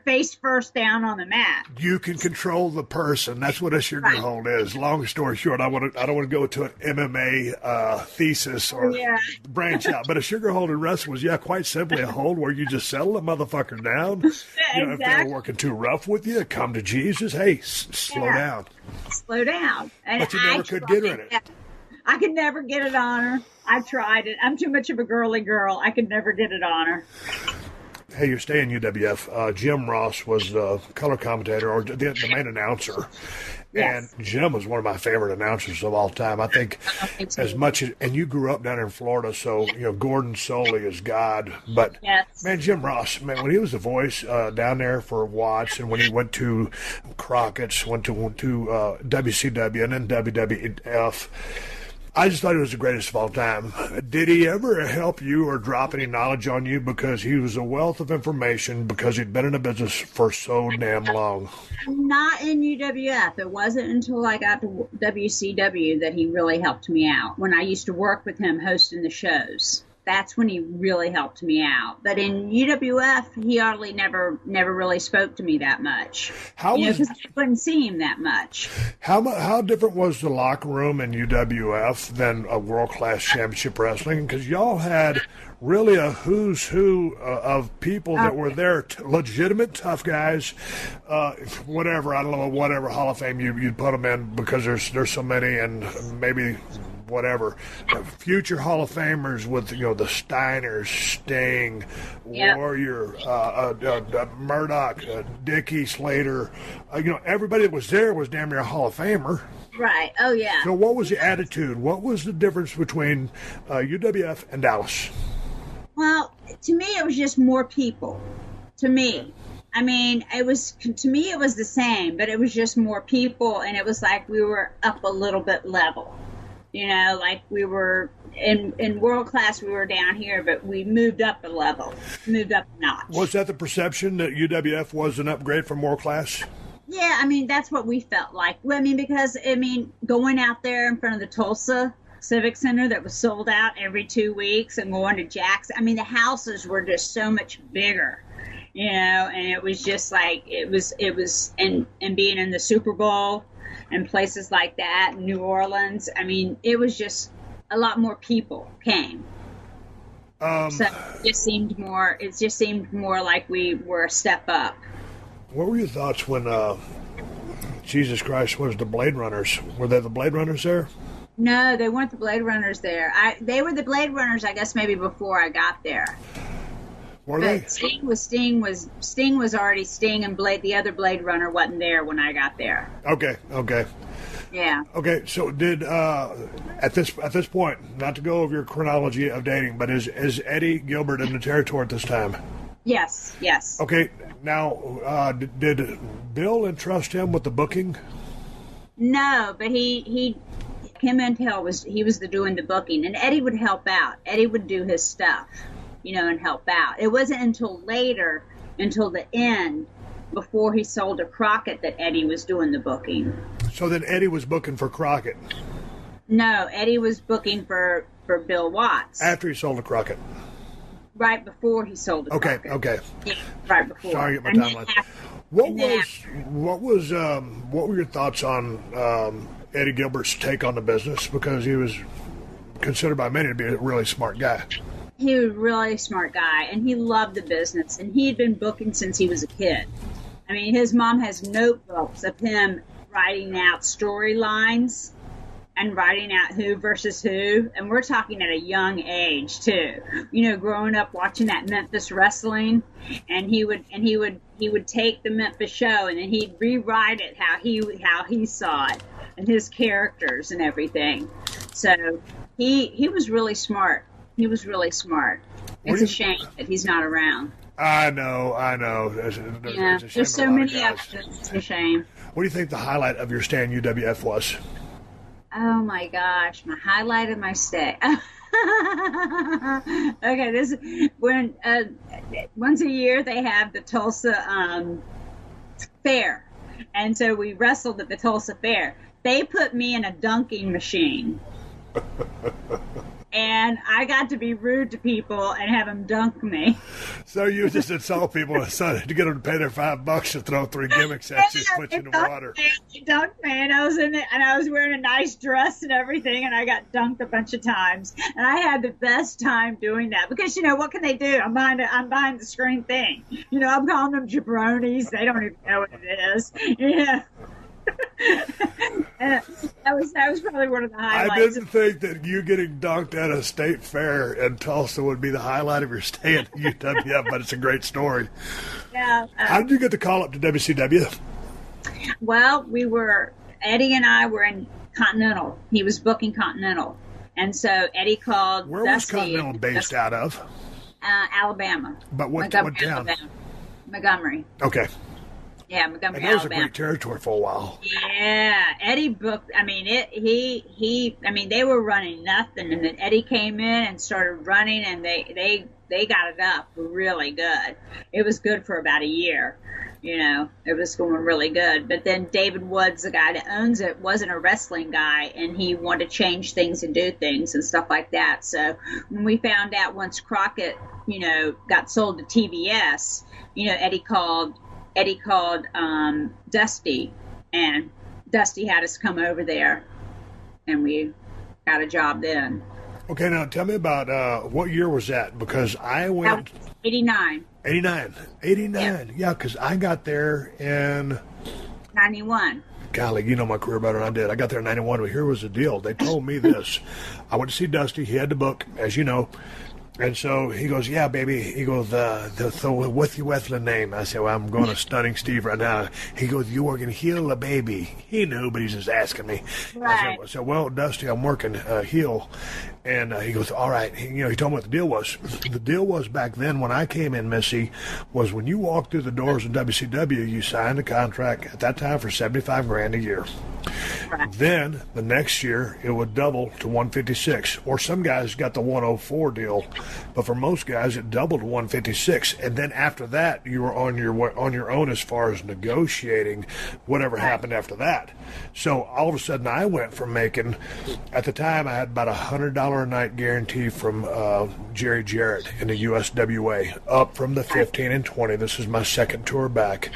face first down on the mat. You can control the person. That's what a sugar hold is. Long story short, I don't want to go to an MMA thesis or branch out, but a sugar hold in wrestling was quite simply a hold where you just settle the motherfucker down. You know, if they're working too rough with you, come to Jesus. Hey, slow down. Slow down. And but you never could get her in it. I could never get it on her. I tried it. I'm too much of a girly girl. I could never get it on her. Hey, you're staying UWF. Jim Ross was the color commentator or the main announcer. Yes. And Jim was one of my favorite announcers of all time. I think as much as, and you grew up down in Florida, so, you know, Gordon Soley is God. But, man, Jim Ross, man, when he was the voice down there for Watts and when he went to Crockett's, went to WCW and then WWF, I just thought he was the greatest of all time. Did he ever help you or drop any knowledge on you because he was a wealth of information because he'd been in the business for so damn long? Not in UWF. It wasn't until I got to WCW that he really helped me out when I used to work with him hosting the shows. that's when he really helped me out. But in UWF, he hardly never really spoke to me that much. Because I couldn't see him that much. How different was the locker room in UWF than a World Class Championship Wrestling? Because y'all had really a who's who of people that were there, legitimate tough guys, whatever, I don't know, whatever Hall of Fame you'd put them in, because there's so many, and maybe whatever, future Hall of Famers with, the Steiners, Sting, Warrior, Murdoch, Dickie, Slater, everybody that was there was damn near a Hall of Famer. Right. Oh yeah. So what was the attitude? What was the difference between UWF and Dallas? Well, to me, it was just more people. To me, I mean, it was the same, but it was just more people, and it was like we were up a little bit level. Like we were in World Class, we were down here, but we moved up a level, moved up a notch. Was that the perception that UWF was an upgrade from World Class? Yeah, I mean, that's what we felt like. Because going out there in front of the Tulsa Civic Center that was sold out every 2 weeks, and going to Jackson, the houses were just so much bigger, and it was just like, it was, and being in the Super Bowl and places like that, New Orleans. It was just a lot more people came. So it just seemed more like we were a step up. What were your thoughts when, Jesus Christ, was the Blade Runners? Were they the Blade Runners there? No, they weren't the Blade Runners there. They were the Blade Runners, I guess, maybe before I got there. Were they? Sting was already Sting, and the other Blade Runner wasn't there when I got there. Okay. Yeah. Okay, so did at this point, not to go over your chronology of dating, but is Eddie Gilbert in the territory at this time? Yes. Okay, now did Bill entrust him with the booking? No, but Kim Intel was doing the booking, and Eddie would help out. Eddie would do his stuff, and help out. It wasn't until the end, before he sold to Crockett, that Eddie was doing the booking. So then Eddie was booking for Crockett? No, Eddie was booking for Bill Watts. After he sold to Crockett? Right before he sold to Crockett. Okay. Yeah, right before. Sorry, get my timeline. What were your thoughts on Eddie Gilbert's take on the business? Because he was considered by many to be a really smart guy. He was a really smart guy, and he loved the business, and he had been booking since he was a kid. His mom has notebooks of him writing out storylines and writing out who versus who, and we're talking at a young age too. Growing up watching that Memphis wrestling, and he would take the Memphis show, and then he'd rewrite it how he saw it, and his characters and everything. So he was really smart. He was really smart. It's a shame that he's not around. I know. There's so many episodes. It's a shame. What do you think the highlight of your stay in UWF was? Oh my gosh, my highlight of my stay. Okay, this when once a year they have the Tulsa fair, and so we wrestled at the Tulsa fair. They put me in a dunking machine. And I got to be rude to people and have them dunk me. So you just insult people to get them to pay their $5 to throw 3 gimmicks at you, put you in the water. They dunked me, and I was in it, and I was wearing a nice dress and everything, and I got dunked a bunch of times. And I had the best time doing that because what can they do? I'm behind the screen thing. I'm calling them jabronis. They don't even know what it is. That was probably one of the highlights. I didn't think that you getting dunked at a state fair in Tulsa would be the highlight of your stay at UWF, but it's a great story. Yeah. How did you get the call up to WCW? Well, Eddie and I were in Continental. He was booking Continental. And so Eddie called Where Dusty. was Continental based out of? Alabama. But what town? Montgomery. Okay. Yeah, Montgomery, and that was Alabama. a great territory for a while. Yeah, Eddie booked. I mean, they were running nothing, and then Eddie came in and started running, and they got it up really good. It was good for about a year. It was going really good. But then David Woods, the guy that owns it, wasn't a wrestling guy, and he wanted to change things and do things and stuff like that. So when we found out once Crockett, got sold to TBS, Eddie called Dusty, and Dusty had us come over there, and we got a job then. Okay, now tell me about what year was that? Because I went... 89. 89. Yeah, because I got there in... 91. Golly, you know my career better than I did. I got there in 91, but here was the deal. They told me this. I went to see Dusty. He had the book, as you know. And so he goes, yeah, baby. He goes, what's your wrestling name? I said, well, I'm going to Stunning Steve right now. He goes, you working heel or baby? He knew, but he's just asking me. Right. I said, well, Dusty, I'm working heel. And he goes, all right. He told me what the deal was. The deal was back then when I came in, Missy, was when you walked through the doors of WCW, you signed a contract at that time for $75,000 a year. Right. Then the next year it would double to 156, or some guys got the 104 deal, but for most guys it doubled to 156. And then after that, you were on your own as far as negotiating whatever happened after that. So all of a sudden, I went from making, at the time I had about $100 a night guarantee from Jerry Jarrett in the USWA, up from the 15 and 20. This is my second tour back.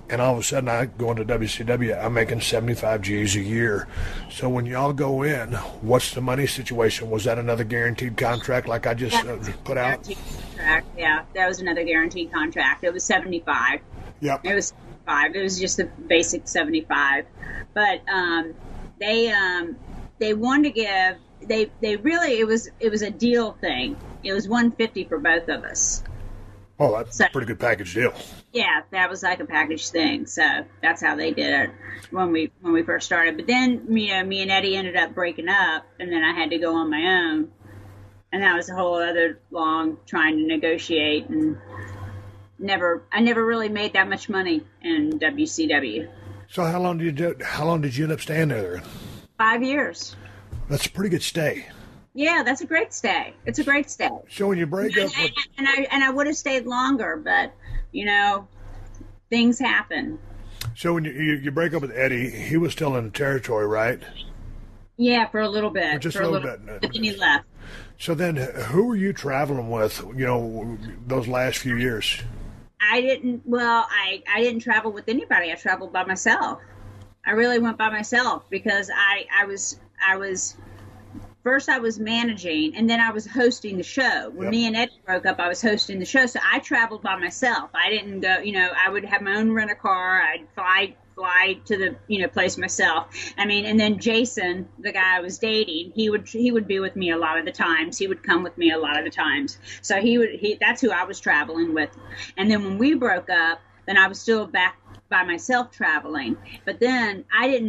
And all of a sudden, I go into WCW, I'm making 75 G's a year. So when y'all go in, what's the money situation? Was that another guaranteed contract like I just put out? Contract. Yeah, that was another guaranteed contract. It was 75. Yep. It was 75. It was just a basic 75. But they wanted to give, they really, it was a deal thing. It was 150 for both of us. Oh, that's a pretty good package deal. Yeah, that was like a package thing. So that's how they did it when we first started. But then, me and Eddie ended up breaking up, and then I had to go on my own. And that was a whole other long trying to negotiate, and I never really made that much money in WCW. So how long did you end up staying there? 5 years. That's a pretty good stay. Yeah, that's a great stay. It's a great stay. So when you break up with... And I would have stayed longer, but, things happen. So when you break up with Eddie, he was still in the territory, right? Yeah, for a little bit. Just a little bit. But then he left. So then who were you traveling with, those last few years? I didn't travel with anybody. I traveled by myself. I really went by myself because I was first I was managing, and then I was hosting the show. When me and Eddie broke up, I was hosting the show, so I traveled by myself. I didn't go, I would have my own rent-a-car. I'd fly to the, place myself. I mean, and then Jason, the guy I was dating, he would be with me a lot of the times. He would come with me a lot of the times. So that's who I was traveling with. And then when we broke up, then I was still back by myself traveling. But then I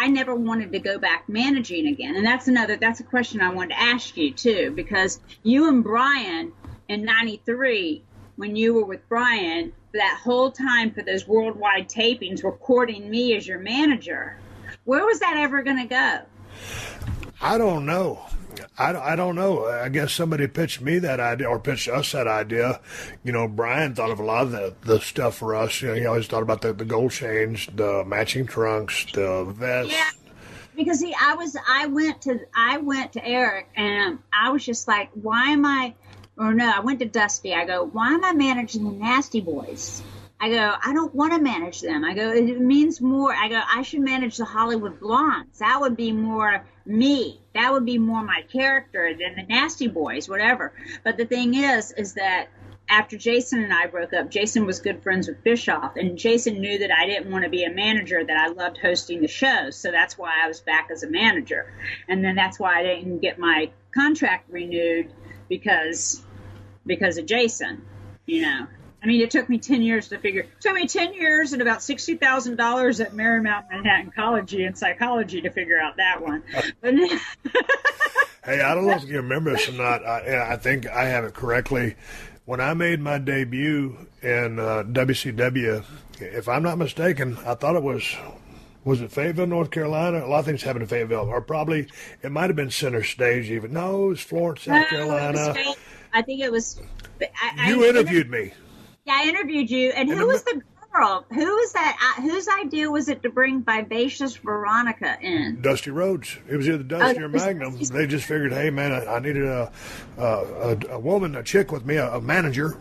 never wanted to go back managing again. And that's a question I wanted to ask you too, because you and Brian in 93, when you were with Brian, that whole time for those worldwide tapings were courting me as your manager. Where was that ever going to go? I don't know. I don't know. I guess somebody pitched me that idea, or pitched us that idea. Brian thought of a lot of the stuff for us. He always thought about the gold chains, the matching trunks, the vest. Yeah, because I went to Eric, and I was just like, I went to Dusty. I go, why am I managing the Nasty Boys? I go, I don't want to manage them. I go, it means more. I go, I should manage the Hollywood Blondes. That would be more me. That would be more my character than the Nasty Boys, whatever. But the thing is that after Jason and I broke up, Jason was good friends with Bischoff, and Jason knew that I didn't want to be a manager, that I loved hosting the shows. So that's why I was back as a manager. And then that's why I didn't get my contract renewed because of Jason, I mean, it took me 10 years to figure. It took me 10 years and about $60,000 at Marymount Manhattan College in psychology to figure out that one. But, hey, I don't know if you remember this or not. I think I have it correctly. When I made my debut in WCW if I'm not mistaken, I thought it was it Fayetteville, North Carolina? A lot of things happened in Fayetteville, or probably it might have been Center Stage even. No, it was Florence, South Carolina. I think it was. You interviewed me. Yeah, I interviewed you. And who was the girl? Who was that? Whose idea was it to bring Vivacious Veronica in? Dusty Rhodes. It was either Dusty or Magnum. They just figured, hey, man, I needed a woman, a chick with me, a manager.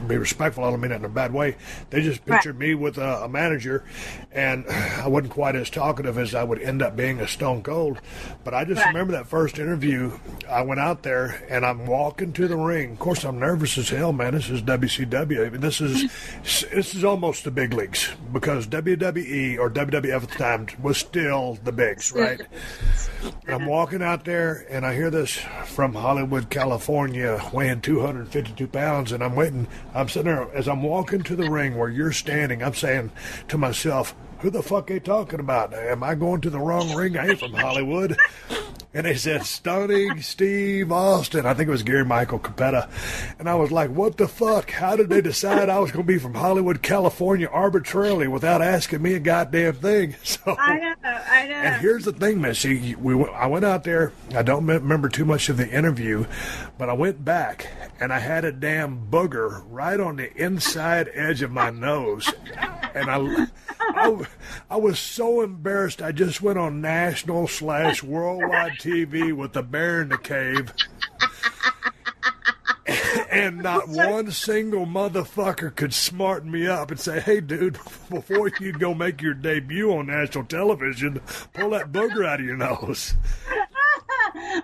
Be respectful, I don't mean that in a bad way. They just pictured me with a manager, and I wasn't quite as talkative as I would end up being a Stone Cold. But I just remember that first interview. I went out there, and I'm walking to the ring. Of course, I'm nervous as hell, man. This is WCW. I mean, this is almost the big leagues, because WWE or WWF at the time was still the bigs, right? And I'm walking out there, and I hear this from Hollywood, California, weighing 252 pounds, and I'm sitting there, as I'm walking to the ring where you're standing, I'm saying to myself, who the fuck are they talking about? Am I going to the wrong ring? I ain't from Hollywood. And they said, Stunning Steve Austin. I think it was Gary Michael Capetta. And I was like, what the fuck? How did they decide I was going to be from Hollywood, California arbitrarily without asking me a goddamn thing? So, I know. And here's the thing, Missy. I went out there. I don't remember too much of the interview, but I went back, and I had a damn booger right on the inside edge of my nose. And I was so embarrassed. I just went on national/worldwide TV with the bear in the cave. And not one single motherfucker could smarten me up and say, hey, dude, before you go make your debut on national television, pull that booger out of your nose.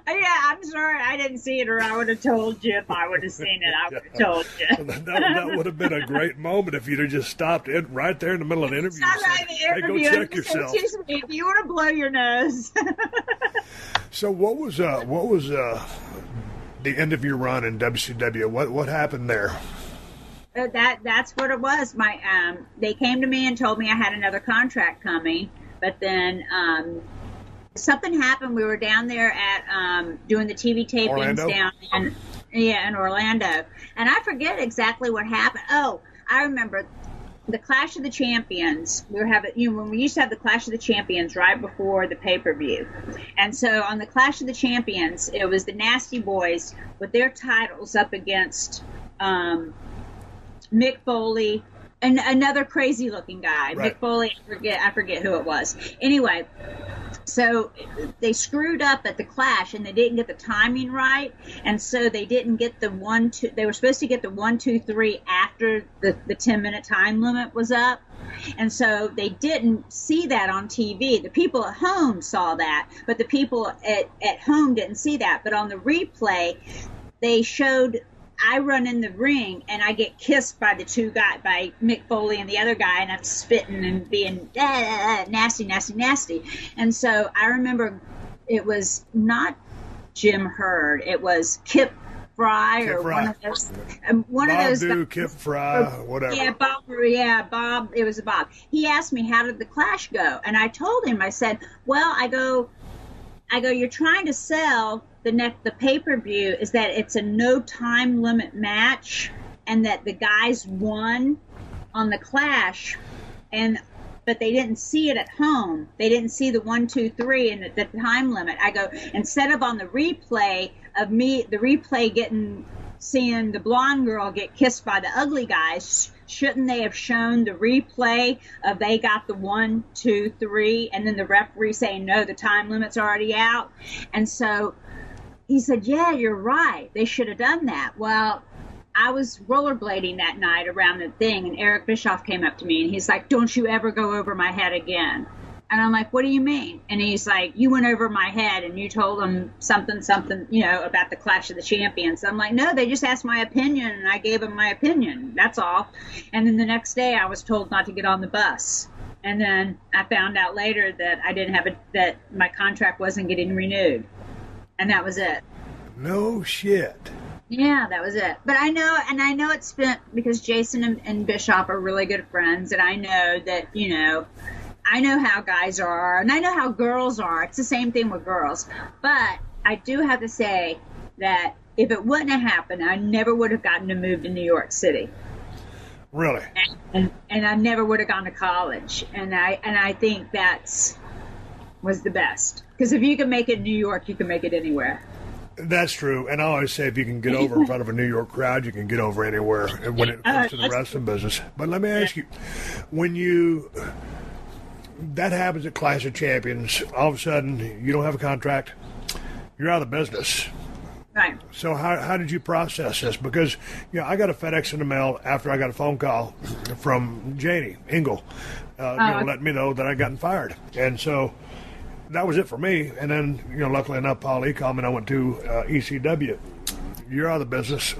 Yeah, I'm sorry I didn't see it, or I would have told you. If I would have seen it, I would have told you. That would have been a great moment if you'd have just stopped it right there in the middle of the interview. Hey, go check yourself. Excuse me, if you want to blow your nose. So what was the end of your run in WCW? What happened there? That's what it was. They came to me and told me I had another contract coming, but then something happened. We were down there at doing the TV tapings Orlando? down in Orlando, and I forget exactly what happened. Oh, I remember the Clash of the Champions. We were having, when we used to have the Clash of the Champions right before the pay-per-view, and so on the Clash of the Champions, it was the Nasty Boys with their titles up against Mick Foley and another crazy-looking guy. Right. Mick Foley, I forget who it was. Anyway. So they screwed up at the Clash, and they didn't get the timing right, and so they didn't get the 1, 2. They were supposed to get the 1, 2, 3 after the 10-minute time limit was up, and so they didn't see that on TV. The people at home saw that, but the people at home didn't see that. But on the replay, they showed I run in the ring and I get kissed by the two guys, by Mick Foley and the other guy, and I'm spitting and being nasty, nasty, nasty. And so I remember it was not Jim Hurd, it was Kip Fry or Fry. one of those. Bob Kip Fry, whatever. Yeah, Bob. It was Bob. He asked me, how did the Clash go? And I told him, I said, well, I go, you're trying to sell the pay-per-view is that it's a no time limit match, and that the guys won on the Clash, but they didn't see it at home. They didn't see the 1, 2, 3 and the time limit. I go, instead of on the replay of me, the replay seeing the blonde girl get kissed by the ugly guys, shouldn't they have shown the replay of they got the 1, 2, 3, and then the referee saying, no, the time limit's already out? And so he said, yeah, you're right. They should have done that. Well, I was rollerblading that night around the thing, and Eric Bischoff came up to me, and he's like, don't you ever go over my head again. And I'm like, what do you mean? And he's like, you went over my head, and you told them something, about the Clash of the Champions. I'm like, no, they just asked my opinion, and I gave them my opinion. That's all. And then the next day, I was told not to get on the bus. And then I found out later that that my contract wasn't getting renewed. And that was it. No shit. Yeah, that was it. But I know it's spent because Jason and Bischoff are really good friends, and I know that, I know how guys are, and I know how girls are. It's the same thing with girls. But I do have to say that if it wouldn't have happened, I never would have gotten to move to New York City. Really? And I never would have gone to college. And I think was the best. Because if you can make it in New York, you can make it anywhere. That's true. And I always say if you can get over in front of a New York crowd, you can get over anywhere when it comes to the wrestling business. But let me ask you, that happens at Clash of Champions, all of a sudden you don't have a contract, you're out of the business. Right. So how did you process this? Because, I got a FedEx in the mail after I got a phone call from Janie Engel, letting me know that I'd gotten fired. And so that was it for me. And then, luckily enough, Paul E. called me and I went to ECW. You're out of the business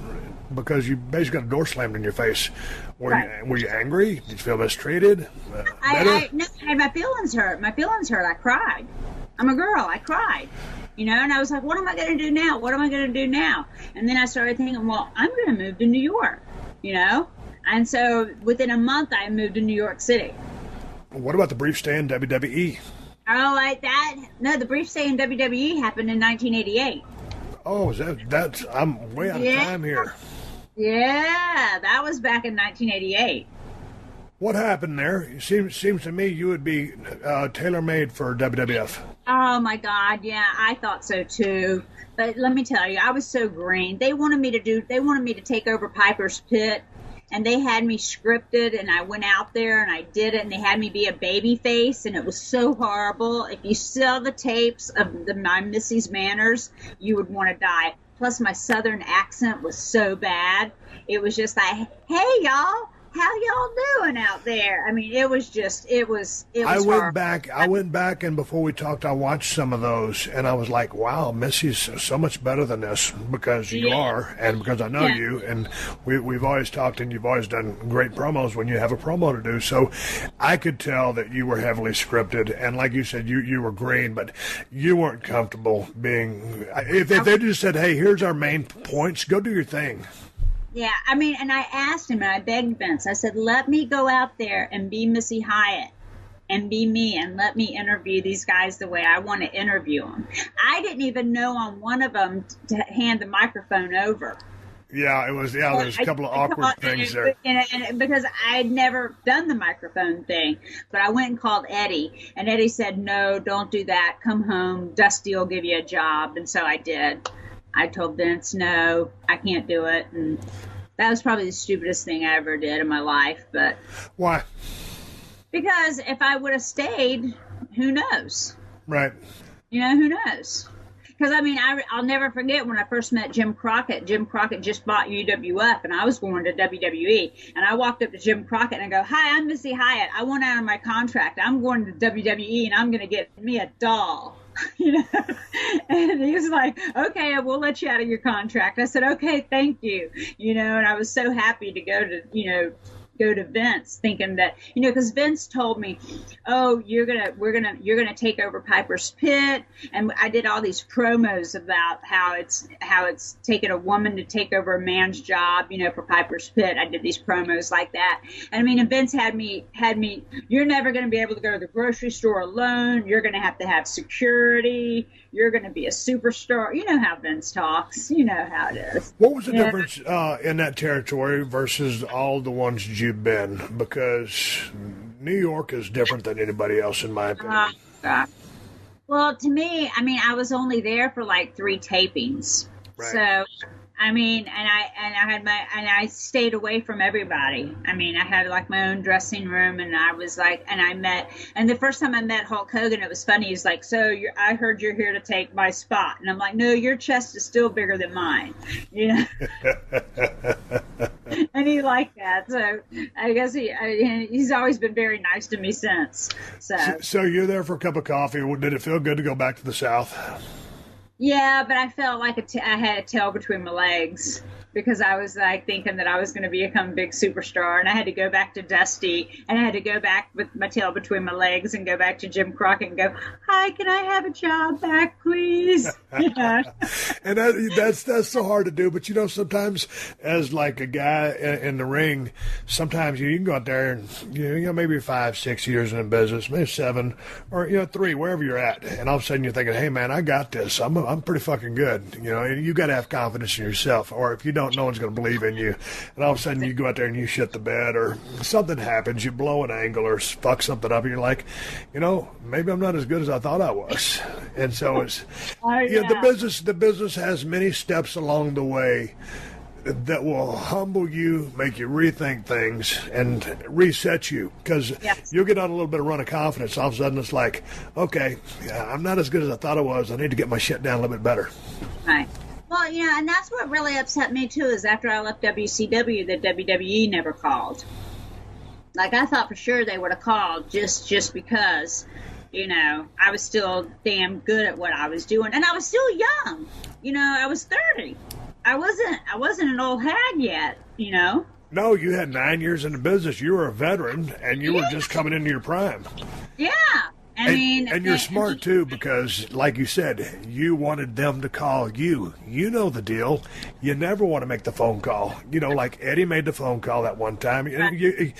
because you basically got a door slammed in your face. Were you angry? Did you feel mistreated? No, my feelings hurt. I cried. I'm a girl. I cried. And I was like, what am I going to do now? What am I going to do now? And then I started thinking, well, I'm going to move to New York, And so within a month, I moved to New York City. What about the brief stay in WWE? Oh, like that? No, the brief stay in WWE happened in 1988. Oh, that's I'm way out of time here. Yeah, that was back in 1988. What happened there? It seems to me you would be tailor-made for WWF. Oh, my God, yeah, I thought so, too. But let me tell you, I was so green. They wanted me to take over Piper's Pit, and they had me scripted, and I went out there, and I did it, and they had me be a baby face, and it was so horrible. If you saw the tapes of my Missy's Manners, you would want to die. Plus, my southern accent was so bad. It was just like, hey, y'all. How y'all doing out there? I mean, it was I went back, and before we talked, I watched some of those, and I was like, wow, Missy's so much better than this because you are, and because I know you, and we've always talked, and you've always done great promos when you have a promo to do. So I could tell that you were heavily scripted, and like you said, you were green, but you weren't comfortable being. If they just said, hey, here's our main points, go do your thing. Yeah, I mean, and I asked him, and I begged Vince. I said, let me go out there and be Missy Hyatt and be me, and let me interview these guys the way I want to interview them. I didn't even know on one of them to hand the microphone over. Yeah, it was. Yeah, there's a couple of awkward things there. And because I had never done the microphone thing, but I went and called Eddie, and Eddie said, no, don't do that. Come home. Dusty will give you a job. And so I did. I told Vince, no, I can't do it. And that was probably the stupidest thing I ever did in my life. But why? Because if I would have stayed, who knows? Right. Who knows? Because, I mean, I'll never forget when I first met Jim Crockett. Jim Crockett just bought UWF, and I was going to WWE. And I walked up to Jim Crockett and I go, hi, I'm Missy Hyatt. I want out of my contract. I'm going to WWE, and I'm going to get me a doll. And he was like, okay, we'll let you out of your contract. I said, okay, thank you. And I was so happy to go to Vince, thinking that, because Vince told me, oh, you're gonna take over Piper's Pit, and I did all these promos about how it's taken a woman to take over a man's job, for Piper's Pit. I did these promos like that, and I mean, and Vince had me. You're never gonna be able to go to the grocery store alone. You're gonna have to have security. You're gonna be a superstar. You know how Vince talks. You know how it is. What was the difference in that territory versus all the ones you've been? Because New York is different than anybody else, in my opinion. Well, to me, I mean, I was only there for like 3 tapings, right. So I mean, and I stayed away from everybody. I mean, I had like my own dressing room, and I was like, and the first time I met Hulk Hogan, it was funny. He's like, so I heard you're here to take my spot, and I'm like, no, your chest is still bigger than mine, And he liked that, so I guess he's always been very nice to me since. So you're there for a cup of coffee. Did it feel good to go back to the South? Yeah, but I felt like I had a tail between my legs because I was like thinking that I was going to become a big superstar, and I had to go back to Dusty, and I had to go back with my tail between my legs and go back to Jim Crockett and go, hi, can I have a job back, please? Yeah. And that's so hard to do, but sometimes as like a guy in the ring, sometimes you can go out there and maybe 5, 6 years in the business, maybe 7 or 3, wherever you're at, and all of a sudden you're thinking, hey man, I got this. I'm pretty fucking good, and you got to have confidence in yourself, or if you don't, no one's going to believe in you. And all of a sudden you go out there and you shit the bed or something happens, you blow an angle or fuck something up, and you're like, maybe I'm not as good as I thought I was. And so it's the business has many steps along the way that will humble you, make you rethink things, and reset you. Because you'll get on a little bit of run of confidence. All of a sudden, it's like, okay, I'm not as good as I thought I was. I need to get my shit down a little bit better. Right. Well, and that's what really upset me, too, is after I left WCW, that WWE never called. Like, I thought for sure they would have called just because, I was still damn good at what I was doing. And I was still young. I was 30. I wasn't an old hag yet, No, you had 9 years in the business. You were a veteran, and you were just coming into your prime. Yeah. And you're smart, too, because, like you said, you wanted them to call you. You know the deal. You never want to make the phone call. Like Eddie made the phone call that one time. Right.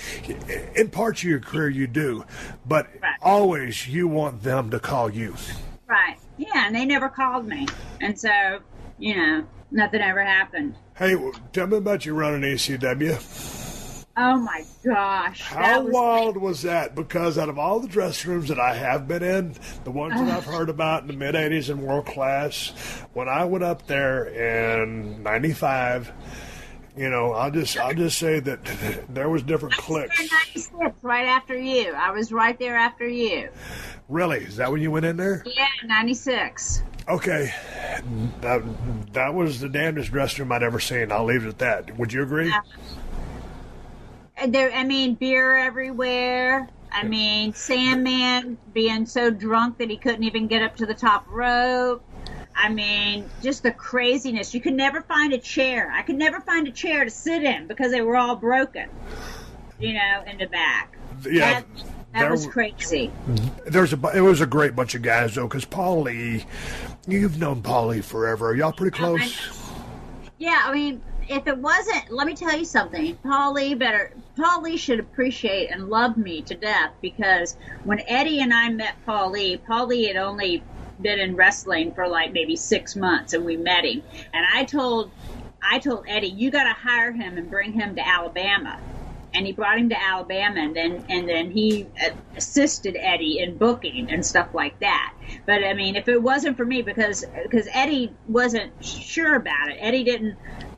In parts of your career, you do. But always you want them to call you. Right. Yeah, and they never called me. And so, nothing ever happened. Hey, tell me about your run in ECW. Oh, my gosh. How wild was that? Because out of all the dressing rooms that I have been in, the ones that I've heard about in the mid-'80s and world class, when I went up there in 95, I'll just say that there was different cliques. 96, right after you. I was right there after you. Really? Is that when you went in there? Yeah, 96. Okay. That was the damnedest dressing room I'd ever seen. I'll leave it at that. Would you agree? Beer everywhere. Sandman being so drunk that he couldn't even get up to the top rope. Just the craziness. You could never find a chair. I could never find a chair to sit in because they were all broken, in the back. Yeah. That was crazy. It was a great bunch of guys, though, because Paulie, you've known Paulie forever. Are y'all pretty close? Yeah, if it wasn't, let me tell you something. Paulie should appreciate and love me to death, because when Eddie and I met Paulie had only been in wrestling for like maybe 6 months, and we met him. And I told Eddie, you got to hire him and bring him to Alabama. And he brought him to Alabama, and then he assisted Eddie in booking and stuff like that. But if it wasn't for me, because Eddie wasn't sure about it, Eddie didn't.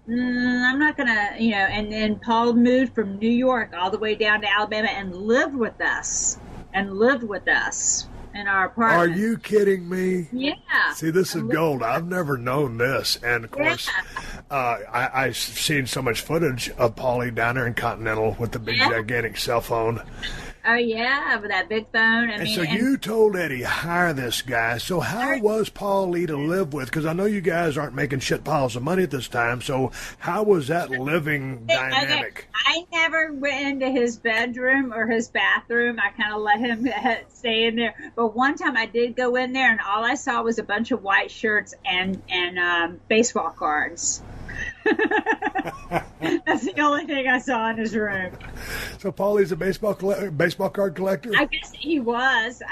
I'm not gonna, And then Paul moved from New York all the way down to Alabama and lived with us in our apartment. Are you kidding me? Yeah. See, this is gold. I've never known this, and of course. I've seen so much footage of Paulie down there in Continental with the big gigantic cell phone. Oh, yeah, with that big phone. You told Eddie, hire this guy. So how was Paulie to live with? Because I know you guys aren't making shit piles of money at this time. So how was that living dynamic? I never went into his bedroom or his bathroom. I kind of let him stay in there. But one time I did go in there, and all I saw was a bunch of white shirts and baseball cards. That's the only thing I saw in his room. So Paulie's a baseball card collector? I guess he was.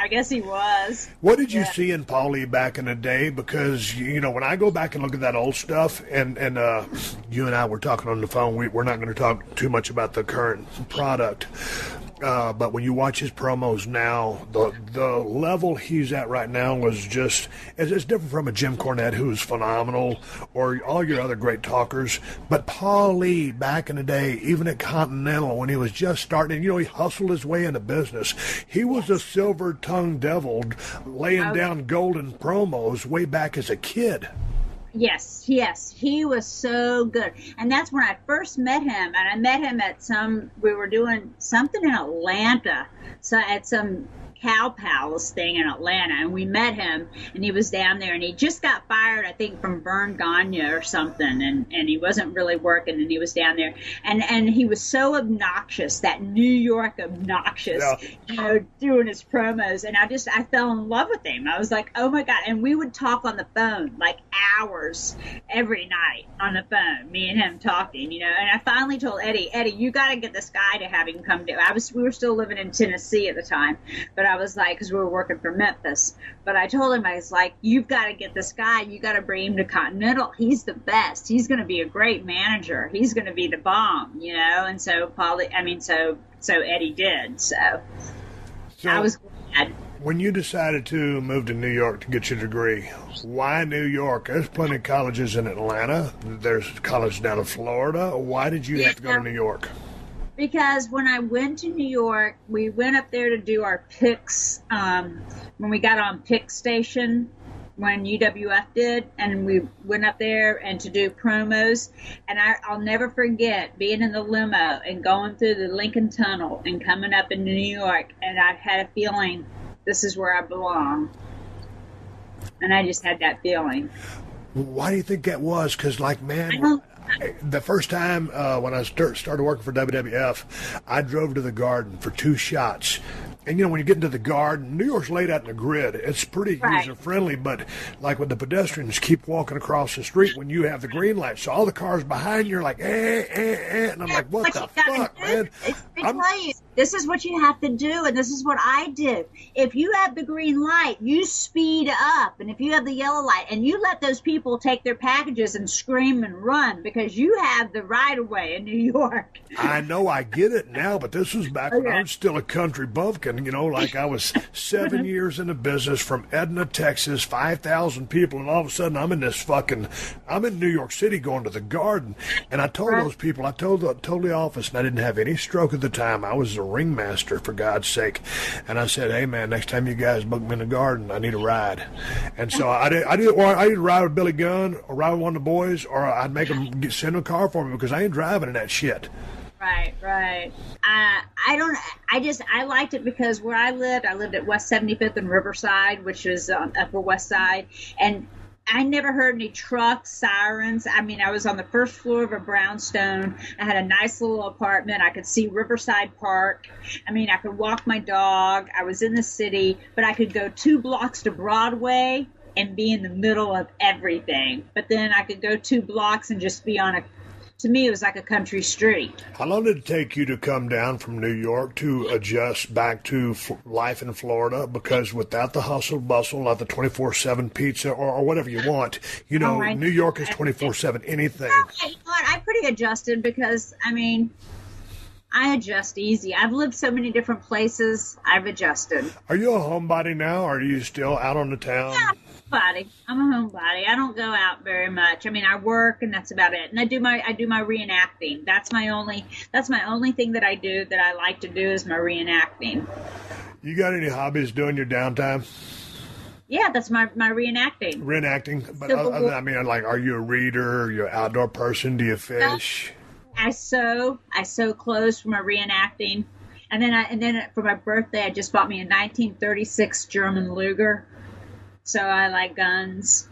What did you see in Paulie back in the day? Because, when I go back and look at that old stuff, and you and I were talking on the phone, we're not going to talk too much about the current product. But when you watch his promos now, the level he's at right now was just, it's different from a Jim Cornette, who's phenomenal, or all your other great talkers. But Paulie, back in the day, even at Continental, when he was just starting, he hustled his way into business. He was a silver-tongued devil laying down golden promos way back as a kid. Yes, he was so good. And that's when I first met him. And I met him we were doing something in Atlanta, so at some Cow Palace thing in Atlanta, and we met him, and he was down there, and he just got fired, I think, from Vern Gagne or something, and he wasn't really working, and he was down there, and he was so obnoxious, that New York obnoxious, doing his promos, and I fell in love with him. I was like, oh my God, and we would talk on the phone, like hours every night on the phone, me and him talking, and I finally told Eddie, you got to get this guy to have him come to, we were still living in Tennessee at the time, but I I was like, because we were working for Memphis, but I told him, I was like, you've got to get this guy. You got to bring him to Continental. He's the best. He's going to be a great manager. He's going to be the bomb, you know? And so so Eddie did. So I was glad. When you decided to move to New York to get your degree, why New York? There's plenty of colleges in Atlanta. There's colleges down in Florida. Why did you have to go to New York? Because when I went to New York, we went up there to do our picks when we got on Pick Station when UWF did, and we went up there and to do promos. And I'll never forget being in the limo and going through the Lincoln Tunnel and coming up into New York, and I had a feeling this is where I belong. And I just had that feeling. Why do you think that was? Because, like, man, the first time when I started working for WWF, I drove to the Garden for 2 shots. And, you know, when you get into the Garden, New York's laid out in a grid. It's pretty user-friendly, but like when the pedestrians keep walking across the street when you have the green light. So all the cars behind you are like, and I'm like, what the fuck, man? This is what you have to do, and this is what I do. If you have the green light, you speed up. And if you have the yellow light, and you let those people take their packages and scream and run because you have the right-of-way in New York. I know, I get it now, but this was back when I was still a country bumpkin. You know, like I was 7 years in the business from Edna, Texas, 5,000 people, and all of a sudden I'm in New York City going to the Garden. And I told those people, I told the office, and I didn't have any stroke at the time. I was a ringmaster, for God's sake. And I said, hey, man, next time you guys book me in the Garden, I need a ride. And so I did ride with Billy Gunn or ride with one of the boys, or I'd make them send a car for me because I ain't driving in that shit. Right. I liked it because where I lived at West 75th and Riverside, which is Upper West Side, and I never heard any trucks, sirens. I mean, I was on the first floor of a brownstone. I had a nice little apartment. I could see Riverside Park. I mean, I could walk my dog. I was in the city, but I could go 2 blocks to Broadway and be in the middle of everything. But then I could go 2 blocks and just be on to me, it was like a country street. How long did it take you to come down from New York to adjust back to life in Florida? Because without the hustle bustle, not the 24/7 pizza or whatever you want, you know, New York is 24/7 anything. You know what? I pretty adjusted because, I mean, I adjust easy. I've lived so many different places. I've adjusted. Are you a homebody now, or are you still out on the town? Yeah, I'm a homebody. I don't go out very much. I mean, I work and that's about it. And I do my reenacting. That's my only thing that I do that I like to do is my reenacting. You got any hobbies doing your downtime? Yeah, that's my reenacting. Reenacting, but I mean, like, are you a reader? Are you an outdoor person? Do you fish? I sew clothes for my reenacting, and then for my birthday, I just bought me a 1936 German Luger. So I like guns.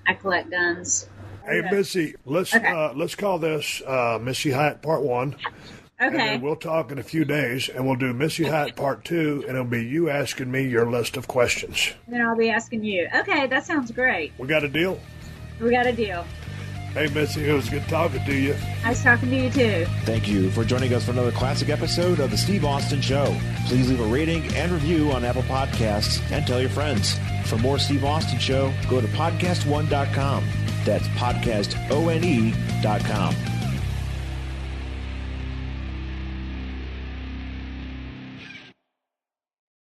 I collect guns. Hey, Missy, let's call this Missy Hyatt Part 1. Okay. And then we'll talk in a few days, and we'll do Missy Hyatt Part 2, and it'll be you asking me your list of questions. And then I'll be asking you. Okay, that sounds great. We got a deal? We got a deal. Hey, Missy, it was good talking to you. Nice talking to you, too. Thank you for joining us for another classic episode of The Steve Austin Show. Please leave a rating and review on Apple Podcasts and tell your friends. For more Steve Austin Show, go to PodcastOne.com. That's PodcastOne.com.